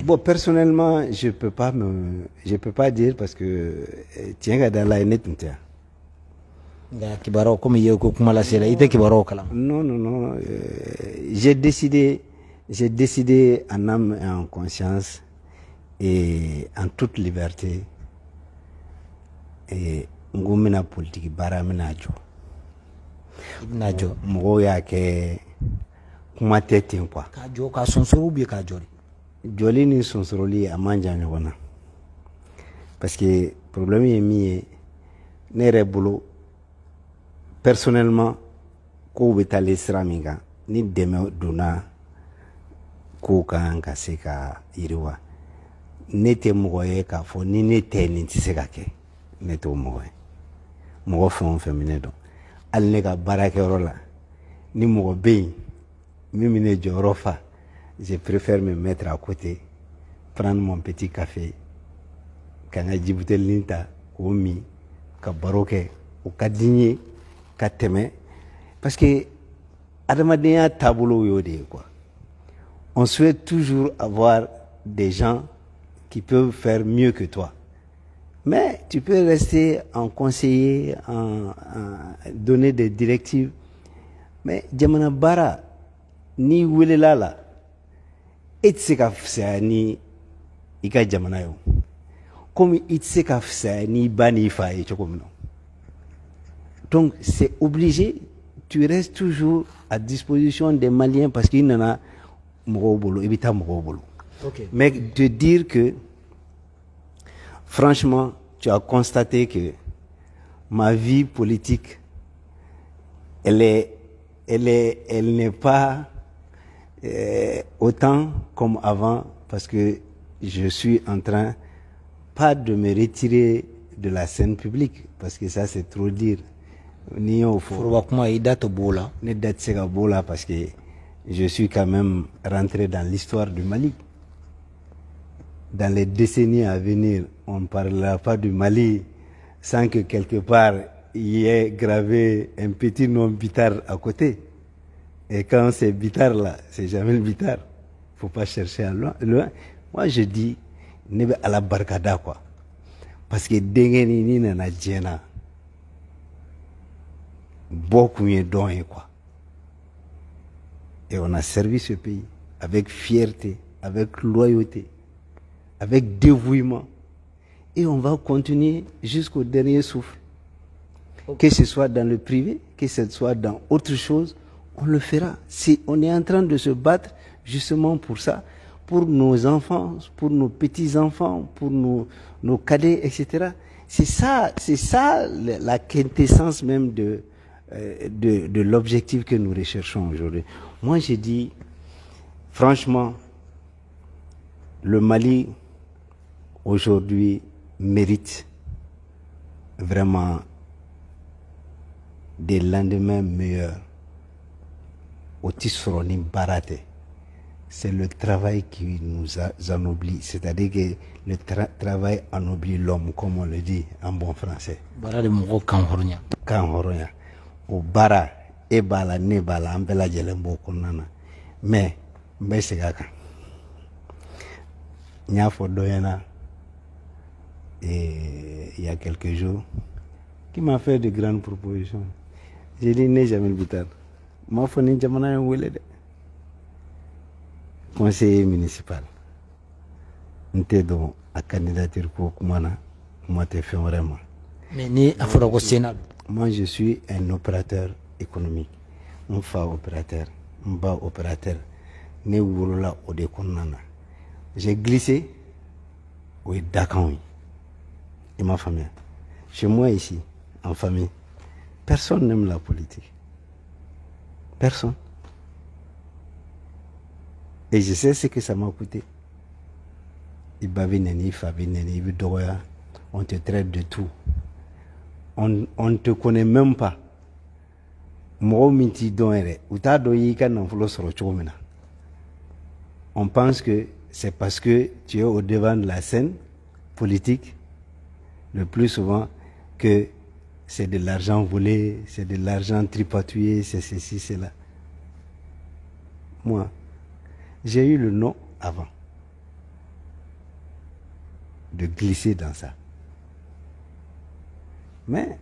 Bon, personnellement, je peux pas dire parce que tiens dans la net. Non, non, non. J'ai décidé en âme et en conscience et en toute liberté et ngumina politique bara minajo. Mɔgɔw y'a kɛ kuma tɛ ten quoi. K'a jɔ ka sonsoro ou bien k'a jɔri. Jɔli ni sonsoroli a man jan ɲɔgɔn na parce que problème ye min ye ne yɛrɛ bolo personnellement kow bɛ taalen sira min kan ni dɛmɛ donna kow kan ka se ka yiriwa ne tɛ mɔgɔ ye k'a fɔ ni ne tɛ nin tɛ se ka kɛ ne t'o mɔgɔ ye mɔgɔ fɛn o fɛn bɛ ne dɔn hali ne ka baarakɛyɔrɔ la ni mɔgɔ bɛ yen min bɛ ne jɔyɔrɔ fa je préfère me mettre à côté prendre mon petit café ka n ka jibutelinin ta k'o min ka baro kɛ o ka di n ye ka tɛmɛ parce que adamadenya taabolo y'o de ye quoi on souhaite toujours avoir des gens qui peuvent faire mieux que toi. Mais tu peux rester en conseiller, en donner des directives. Mais jamana bara ni welela la et se ka fisaya ni i ka jamana yo. Comme it se ka fisaya ni ba ni fa ye cogo min na. Donc c'est obligé, tu restes toujours à disposition des Maliens parce qu'il nana mɔgɔw bolo, i bɛ taa mɔgɔw bolo. Okay. Mais de dire que franchement, tu as constaté que ma vie politique, elle n'est pas autant comme avant parce que je suis en train, pas de me retirer de la scène publique parce que ça c'est trop dire. Ni au fond. Ne date sega bola parce que je suis quand même rentré dans l'histoire du Mali. Dans les décennies à venir, on ne parlera pas du Mali sans que quelque part il y ait gravé un petit nom Bitar à côté. Et quand c'est Bitar là, c'est jamais le Bitar. Il ne faut pas chercher à loin. Moi je dis, nebe à la barkada quoi. Parce que dengeni ni nana djena. Beaucoup mieux don quoi. Et on a servi ce pays avec fierté, avec loyauté, avec dévouement. Et on va continuer jusqu'au dernier souffle. Okay. Que ce soit dans le privé, que ce soit dans autre chose, on le fera. Si on est en train de se battre justement pour ça, pour nos enfants, pour nos petits-enfants, pour nos cadets, etc. C'est ça la quintessence même de l'objectif que nous recherchons aujourd'hui. Moi, j'ai dit, franchement, le Mali, aujourd'hui, mérite vraiment des lendemains meilleurs. Otis Ronim Barate. C'est le travail qui nous anoblit. C'est-à-dire que le travail anoblit l'homme, comme on le dit en bon français. Bara de Moro Kanhoronya. Kanhoronya. Au bara, e bala, ne bala, ambela jelembo konana. Mais, mbese kaka. Nyafo doyana. Et il y a quelques jours, qui m'a fait de grandes propositions. J'ai dit, ne jamais le bitar. Moi, je suis un conseiller municipal. J'étais dans la candidature pour Kumana. Moi, je fais vraiment. Mais ni à Sénat. Moi, je suis un opérateur économique. Un fa opérateur, un bas opérateur. Ne wolola o de konana. J'ai glissé au Dakar. Et ma famille. Chez moi ici, en famille, personne n'aime la politique. Personne. Et je sais ce que ça m'a coûté. On te traite de tout. On ne te connaît même pas. On pense que c'est parce que tu es au devant de la scène politique, le plus souvent, que c'est de l'argent volé, c'est de l'argent tripatouillé, c'est ceci, c'est là. Moi, J'ai eu le nom avant de glisser dans ça. Mais,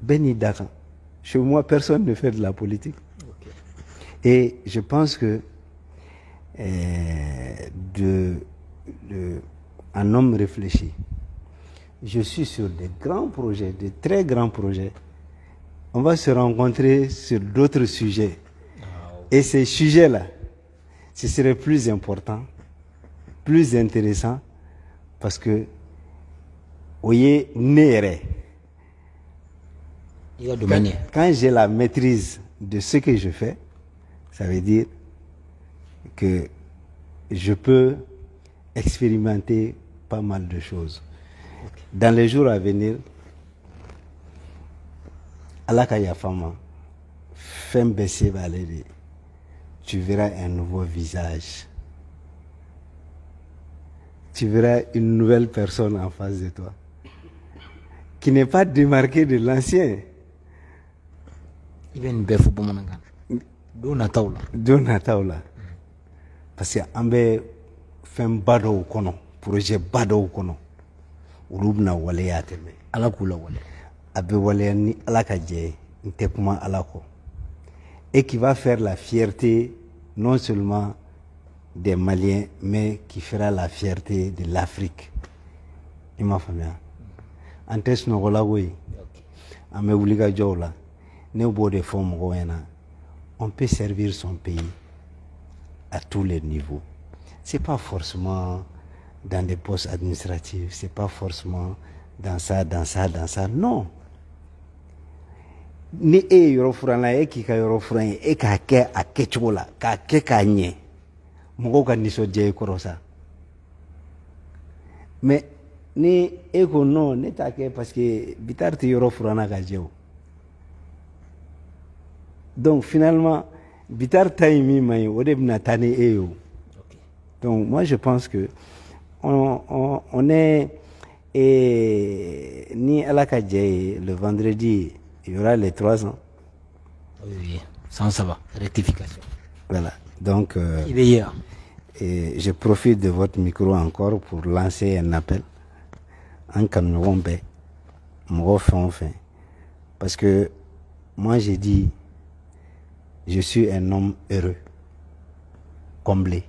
Béni Dakan, chez moi, personne ne fait de la politique. Okay. Et je pense que un homme réfléchi, je suis sur des grands projets, des très grands projets. On va se rencontrer sur d'autres sujets. Et ces sujets-là, ce serait plus important, plus intéressant, parce que, voyez, néré. Quand j'ai la maîtrise de ce que je fais, ça veut dire que je peux expérimenter pas mal de choses. Okay. Dans les jours à venir, Alakaya Fama, Fembese Valérie, tu verras un nouveau visage. Tu verras une nouvelle personne en face de toi, qui n'est pas démarquée de l'ancien. Donataula. Parce qu'on a fait un bado kono, projet bado kono. Urubna wale yateme. Alakula wale. Abe wale ni alakaje, ntekuma alako. Et qui va faire la fierté non seulement des Maliens, mais qui fera la fierté de l'Afrique. Il m'a fait bien. Antes no golagoi. Ame uliga jola. Ne bo de forme goena. On peut servir son pays à tous les niveaux. C'est pas forcément dans des postes administratifs, c'est pas forcément dans ça. Non. Ni e yorofurana e ki ka yorofurana e ka ke a kechola ka ke kanye. Mogo ka niso je korosa. Mais ni e ko non ne ta ke parce que bitar te yorofurana ka jeo. Donc finalement, bitar taimi mai odebna tane eyo. Donc moi je pense que on est ni à la Kadjaye le vendredi, il y aura les 3 ans. Oui, ça va, rectification. Voilà, donc et je profite de votre micro encore pour lancer un appel en Cameroun, parce que moi j'ai dit, je suis un homme heureux, comblé.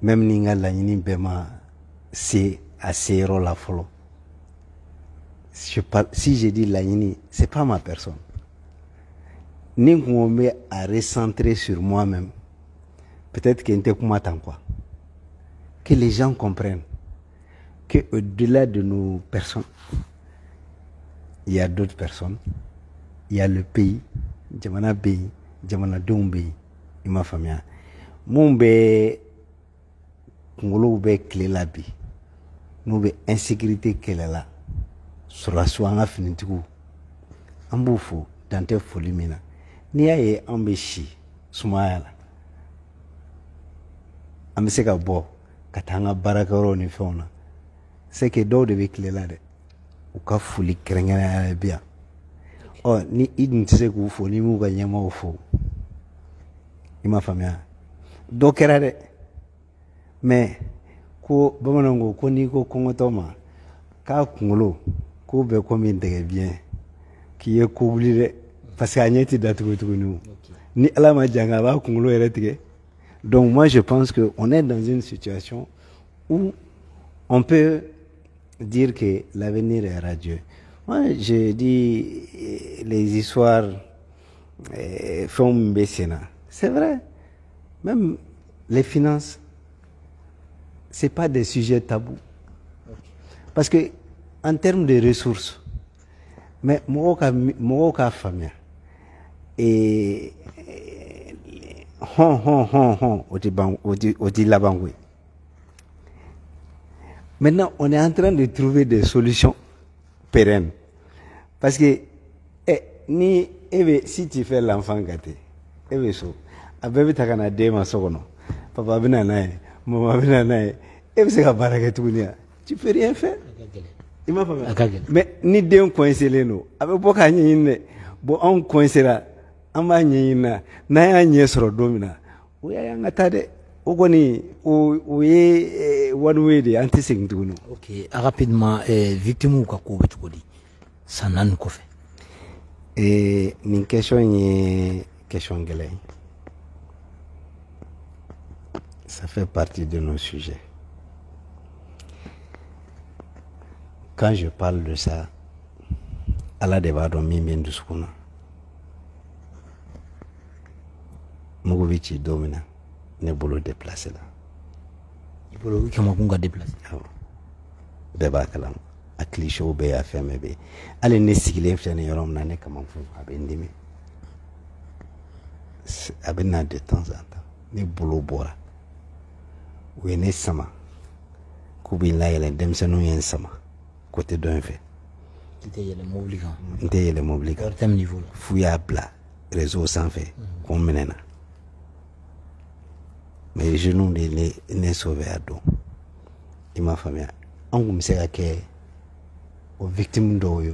Même Ninga Lanini Bema, c'est assez la follow. Si j'ai dit Lanini, c'est pas ma personne. Ninga à recentrer sur moi-même. Peut-être qu'il y a quoi. Que les gens comprennent que au-delà de nos personnes, il y a d'autres personnes. Il y a le pays, Djamana Pays, Djamana Dombe, Ima Famia. Mumbe Ngolo be clé la bi. Nous be insécurité qu'elle est là. Sur la soirée finitiku. Amboufo, dante folimina. Ni aye ambeshi, sumayala. Ambeseka bo, katanga barakaro ni fona. C'est que do de be clé là de. Ou ka foli krengana bien. Oh, ni idntise ku fo ni mu ga nyama o fo. Ima famia. Do kerade. Mais ko bamanango ko ni ko kongotoma ka kungolo ko be ko min dege bien qui est ko wulire parce que agneti datugo tugunu ni ala ma janga ba kungolo eretige. Donc moi je pense que on est dans une situation où on peut dire que l'avenir est radieux. Moi je dis les histoires font Mbessena, c'est vrai, même les finances. C'est pas des sujets tabous. Parce que, en termes de ressources, mais Moka famille, et maintenant, on est en train de trouver des solutions pérennes. Parce que, si tu fais l'enfant gâté, papa tu peux rien faire. Mais ni d'un coincé les nous. Avec beaucoup de bon on coincera. Amanyina na ya nyesro domina. o y'a an ka taa dɛ o kɔni o ye one way de an tɛ segin tuguni. Ok, rapidement victime ka ko bɛ cogo di san 4 kɔfɛ. Nin question ye question gɛlɛn ye. Ça fait partie de nos sujets. Quand je parle de ça, Ala de b'a dɔn min bɛ n dusukun na. Mugu bɛ ci don min na ne bolo déplacé la. I bolo kamakun ka déplacé. Awɔ, bɛɛ b'a kalama. A clichés bɛ yen, a fɛn bɛɛ bɛ yen. Hali ne sigilen filɛ nin yɔrɔ min na ne kamakun a bɛ n dimi. A bɛ na de temps en temps ne bolo bɔra. U ye ne sama k'u bɛ n layɛlɛn denmisɛnninw ye n sama côté dɔ in fɛ. I tɛ yɛlɛ mobili kan. N tɛ yɛlɛ mobili kan. Quel niveau la? F'u y'a bila réseau sanfɛ ko n minɛ na. Mais jeunes de ne sauvé a don. I m'a faamuya. An kun bɛ se ka kɛ o victime dɔw ye.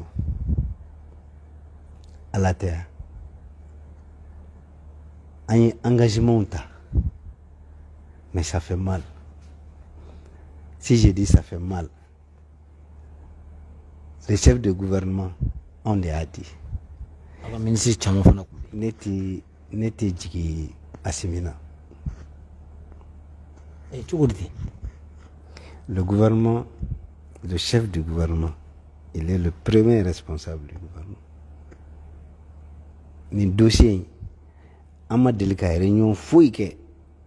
Ala tɛ yan. An ye engagement ta. Mais ça fait mal. Si je dis ça fait mal, les chefs de gouvernement ont déjà dit. Alors, ministre caman fana kun bɛ. Ne tɛ jigin Asimina. Cogo di ten? Le gouvernement, le chef du gouvernement, il est le premier responsable du gouvernement. Ni dossier, an ma deli ka réunion foyi kɛ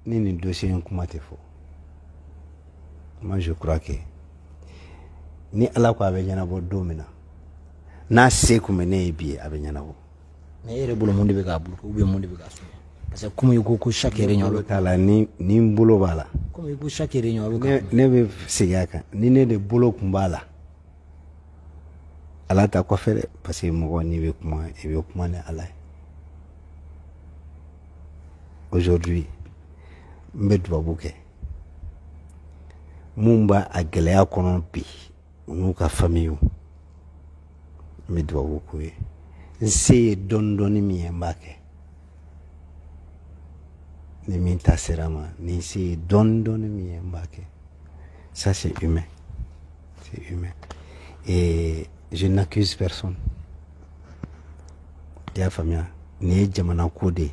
ni nin dossier in kuma tɛ fɔ. Moi je crois que ni Ala ko a bɛ ɲɛnabɔ don min na, n'a se kun bɛ ne ye bi a bɛ ɲɛnabɔ. Mais e yɛrɛ bolo mun de bɛ k'a bolo ou bien mun de bɛ k'a sɔrɔ? Parce que comme i ko chaque réunion bolo t'a la ni n bolo b'a la. Comme i ko chaque réunion a bɛ k'a kuma. Ne bɛ segin a kan ni ne de bolo kun b'a la. Ala ta kɔfɛ dɛ parce que mɔgɔ n'i bɛ kuma i bɛ kuma ni Ala ye. Aujourd'hui n bɛ dubabu kɛ mun b'a a gɛlɛya kɔnɔ bi u n'u ka famille n bɛ dubabu k'u ye. N se ye dɔɔni dɔɔni min ye n b'a kɛ. Ni min ta sera ma ni n se ye dɔɔni dɔɔni min ye n b'a kɛ. Ça c'est humain. C'est humain. Et je n'accuse personne. I y'a faamuya. Nin ye jamana ko de ye.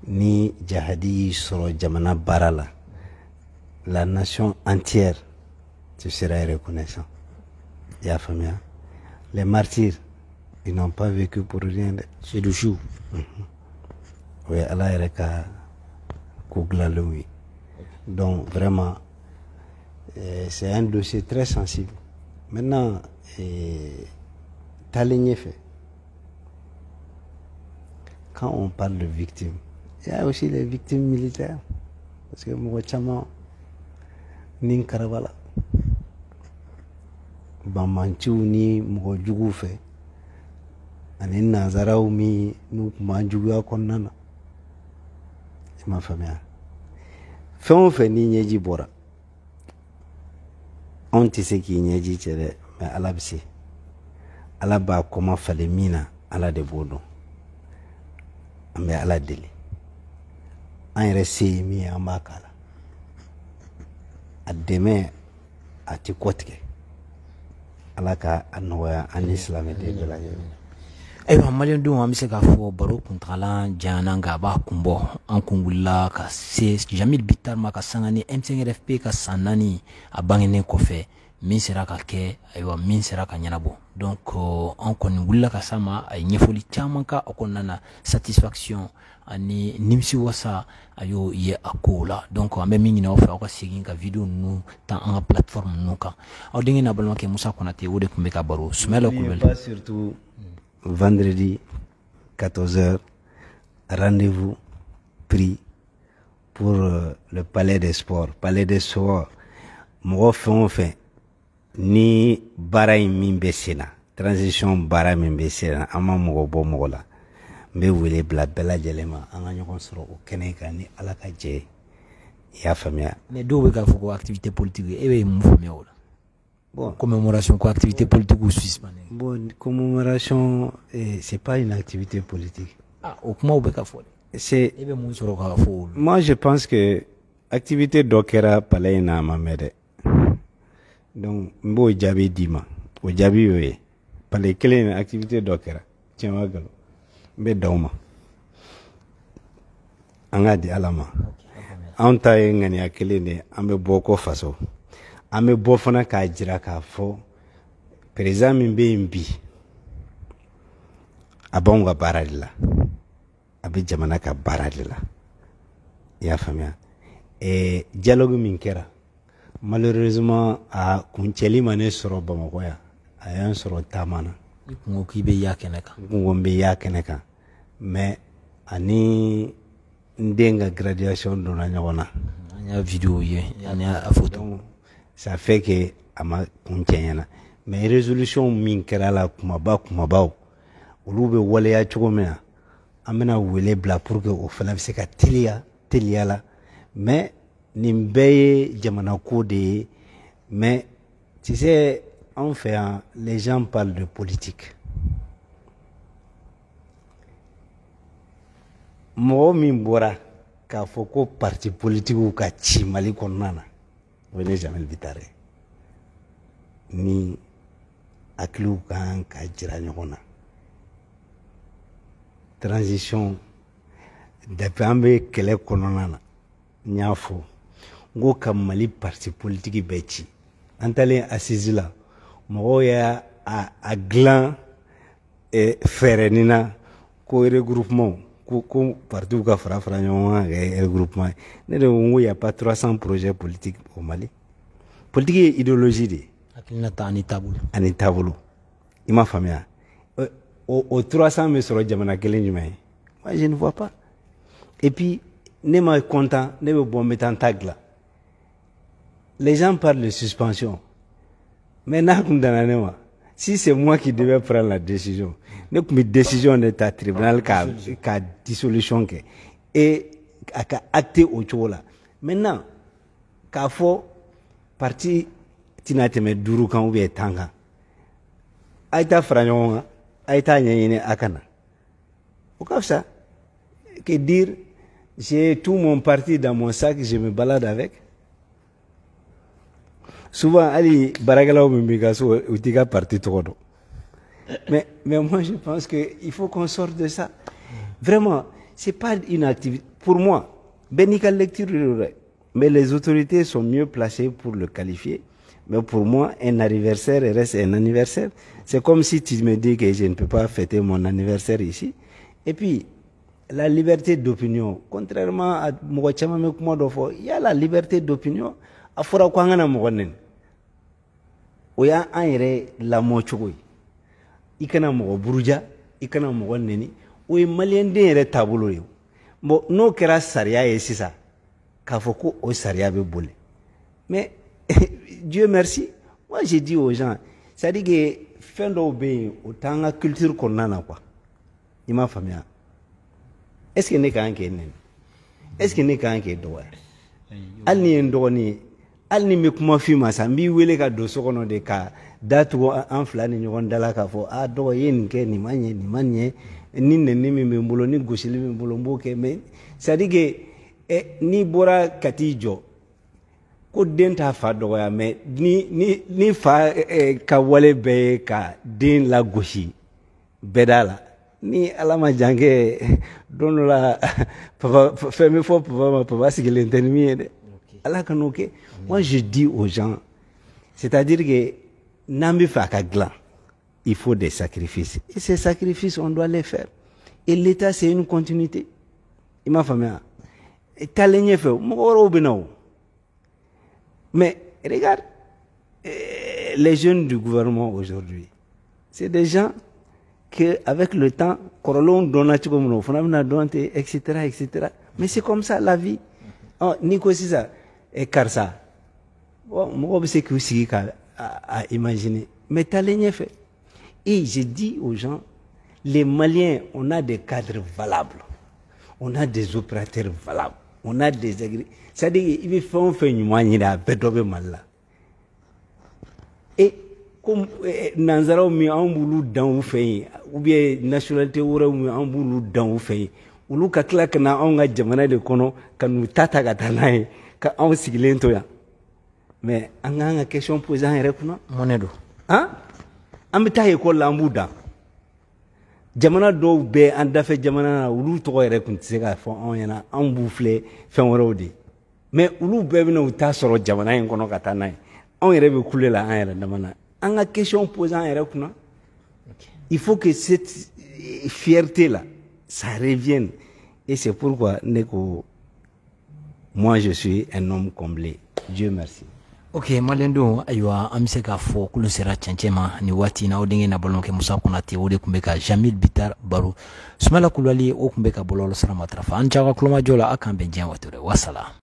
Ni jahadi y'i sɔrɔ jamana baara la, la nation entière tu seras reconnaissant. I y'a faamuya. Les martyrs, ils n'ont pas vécu pour rien. C'est du chou. Oui, Ala yɛrɛ ka ko dilanlenw ye. Donc vraiment, c'est un dossier très sensible. Maintenant, taalen ɲɛfɛ, quand on parle de victimes, il y a aussi les victimes militaires. Parce que mɔgɔ caman ni n karaba la banbanciw ni mɔgɔ juguw fɛ ani nanzaraw min n'u tun b'an juguya kɔnɔna na. I m'a faamuya. Fɛn o fɛn ni ɲɛji bɔra anw tɛ se k'i ɲɛji cɛ dɛ, mais Ala bɛ se. Ala b'a kɔma falen min na Ala de b'o dɔn. An bɛ Ala deli. An yɛrɛ se ye min ye an b'a k'a la. A dɛmɛ a tɛ kɔ tigɛ. Ala ka a nɔgɔya an ni silamɛden bɛɛ lajɛlen. Ayiwa maliyɛndenw an bɛ se k'a fɔ baro kuntagalan janyana nka a b'a kun bɔ. An kun wulila ka se Jamil Bitar ma ka sanga ni M5 RFP ka san 4 a bangenen kɔfɛ min sera ka kɛ ayiwa min sera ka ɲɛnabɔ. Donc an kɔni wulila ka s'a ma a ye ɲɛfɔli caman ka o kɔnɔna na satisfaction ani nimisiwasa a y'o ye a kow la. Donc an bɛ min ɲini aw fɛ aw ka segin ka video ninnu ta an ka plateforme ninnu kan. Aw denkɛ n'a balimakɛ Musa Konate o de tun bɛ ka baro. Sumayila Kulubali. Surtout vendredi 14h, rendez-vous pris pour le Palais des Sports. Palais des Sports, mɔgɔ fɛn o fɛn ni baara in min bɛ sen na, transition baara min bɛ sen na, an ma mɔgɔ bɔ mɔgɔ la. N bɛ wele bila bɛɛ lajɛlen ma an ka ɲɔgɔn sɔrɔ o kɛnɛ kan ni Ala ka jɛ ye. I y'a faamuya. Mais dɔw bɛ k'a fɔ ko activité politique e bɛ mun faamuya o la? Bon, commémoration quoi, activité politique ou suspendue? Bon, commémoration, c'est pas une activité politique. Ah, au comment on peut faire? c'est moi je pense que activité dɔ kɛra palais in na a ma mɛn dɛ donc n b'o jaabi d'i ma o jaabi y'o ye palais kelen na activité dɔ kɛra tiɲɛ wa nkalon n bɛ dan o ma an k'a di ala ma anw ta ye ŋaniya kelen de ye an bɛ bɔ ko faso an bɛ bɔ fana k'a jira k'a fɔ président min bɛ yen bi a b'anw ka baara de la a bɛ jamana ka baara de la i y'a faamuya dialogue min kɛra malheureusement a kuncɛli ma ne sɔrɔ Bamakɔ yan a y'an sɔrɔ taama na i kun ko k'i bɛ y'a kɛnɛ kan n ko n bɛ y'a kɛnɛ kan mais ani n den ka graduation donna ɲɔgɔn na an y'a vidéo ye ani a photo ça fait que a ma kuncɛ ɲɛna mais résolution min kɛra la kumabaw olu bɛ waleya cogo min na an bɛna wele bila pour que o fana bɛ se ka teliya la mais nin bɛɛ ye jamana ko de ye mais tu sais anw fɛ yan les gens parlent de politique mɔgɔ min bɔra k'a fɔ ko parti politiques ka ci Mali kɔnɔna na o ye ne Jamil Bitare ni hakiliw kan ka jira ɲɔgɔn na transition depuis an bɛ kɛlɛ kɔnɔna na n y'a fɔ n ko ka Mali parti politique bɛɛ ci an talen assise la mɔgɔw y'a a dilan fɛɛrɛnin na ko regroupement ko partiw ka fara ɲɔgɔn kan kɛ regroupement ne de ko n ko y a pas 300 projets politiques au Mali politique ye idéologie de ye hakilinata ani taabolo i m'a faamuya o 300 bɛ sɔrɔ jamana kelen jumɛn ye moi je ne vois pas et puis ne ma content ne bɛ bɔ n bɛ taa n ta dilan les gens parlent de suspension mais n'a kun danna ne ma si c'est moi qui devais prendre la décision ne tun bɛ décision de ta tribunal ka dissolution kɛ et a ka acté o cogo la maintenant k'a fɔ parti tɛna tɛmɛ 5 kan ou bien 10 kan a ye taa fara ɲɔgɔn kan a ye taa ɲɛɲini a ka na o ka fisa que dire j'ai tout mon parti dans mon sac je me balade avec souvent hali baarakɛlaw min b'i ka so u t'i ka parti tɔgɔ dɔn mais moi je pense que il faut qu'on sorte de ça vraiment c'est pas une activité pour moi bɛɛ n'i ka lecture de don dɛ mais les autorités sont mieux placées pour le qualifier mais pour moi un anniversaire reste un anniversaire c'est comme si tu me dis que je ne peux pas fêter mon anniversaire ici et puis la liberté d'opinion contrairement à mɔgɔ caman bɛ kuma dɔ fɔ il y a la liberté d'opinion a fɔra ko an kana mɔgɔ nɛni o y'an yɛrɛ lamɔ cogo ye i kana mɔgɔ buruja i kana mɔgɔ nɛni o ye maliyɛnden yɛrɛ taabolo ye bon n'o kɛra sariya ye sisan k'a fɔ ko o sariya bɛ boli mais Dieu merci moi j'ai dit aux gens c'est à dire que fɛn dɔw bɛ yen o t'an ka culture kɔnɔna na quoi i m'a faamuya est ce que ne ka kan k'e nɛni est ce que ne ka kan k'e dɔgɔya hali ni ye n dɔgɔnin ye hali ni n bɛ kuma f'i ma sa n b'i wele ka don so kɔnɔ de ka da tugu an fila ni ɲɔgɔn da la k'a fɔ a dɔgɔ ye nin kɛ nin ma ɲɛ nin ma ɲɛ ni nɛni min bɛ n bolo ni gosili min bɛ n bolo n b'o kɛ mais c'est à dire que n'i bɔra ka t'i jɔ ko den t'a fa dɔgɔya mais ni fa ka wale bɛɛ ye ka den lagosi bɛɛda la ni ala ma jan kɛ don dɔ la fɛn bɛ fɔ papa ma papa sigilen tɛ ni min ye dɛ ala ka n'o kɛ moi je dis aux gens c'est-à-dire que n'an bɛ fɛ a ka dilan il faut des sacrifices et ces sacrifices on doit les faire et l'état c'est une continuité i m'a faamuya taalen ɲɛfɛ mɔgɔ wɛrɛw bɛ na o mais regarde les jeunes du gouvernement aujourd'hui c'est des gens que avec le temps kɔrɔlenw dɔnna cogo min na o fana bɛna dɔn ten etc mais c'est comme ça la vie n'i ko sisan karisa bon mɔgɔw bɛ se k'u sigi ka imaginer mais taalen ɲɛfɛ et je dis aux gens les Maliens on a des cadres valables on a des opérateurs valables on a des c'est-à-dire i bɛ fɛn o fɛn ɲuman ɲini a bɛɛ dɔ bɛ Mali la et comme nanzaraw min an b'olu dan u fɛ yen ou bien nationalité wɛrɛw min an b'olu dan u fɛ yen olu ka tila ka na anw ka jamana de kɔnɔ ka n'u ta ka taa n'a ye ka anw sigilen to yan mais an k'an ka question poser an yɛrɛ kunna mun de don an bɛ taa école la an b'u dan jamana dɔw bɛ an dafɛ jamana na olu tɔgɔ yɛrɛ tun tɛ se k'a fɔ anw ɲɛna anw b'u filɛ fɛn wɛrɛw de mais olu bɛɛ bɛna u ta sɔrɔ jamana in kɔnɔ ka taa n'a ye anw yɛrɛ bɛ kule la an yɛrɛ dama na an ka question poser an yɛrɛ kunna il faut que cette fierté là ça revienne et c'est pourquoi ne ko moi je suis un homme comblé Dieu merci. Ok, malendo aywa an bɛ se k'a fɔ kulu sera cɛncɛn ma ni waati in na o denkɛ na balimakɛ Musa Konate o de tun bɛ ka Jamil Bitar baro Sumala Kulubali o tun bɛ ka bɔlɔlɔ sira matarafa an caga kulomajɔ la a k'an bɛn diɲɛ waati wɛrɛ wasala.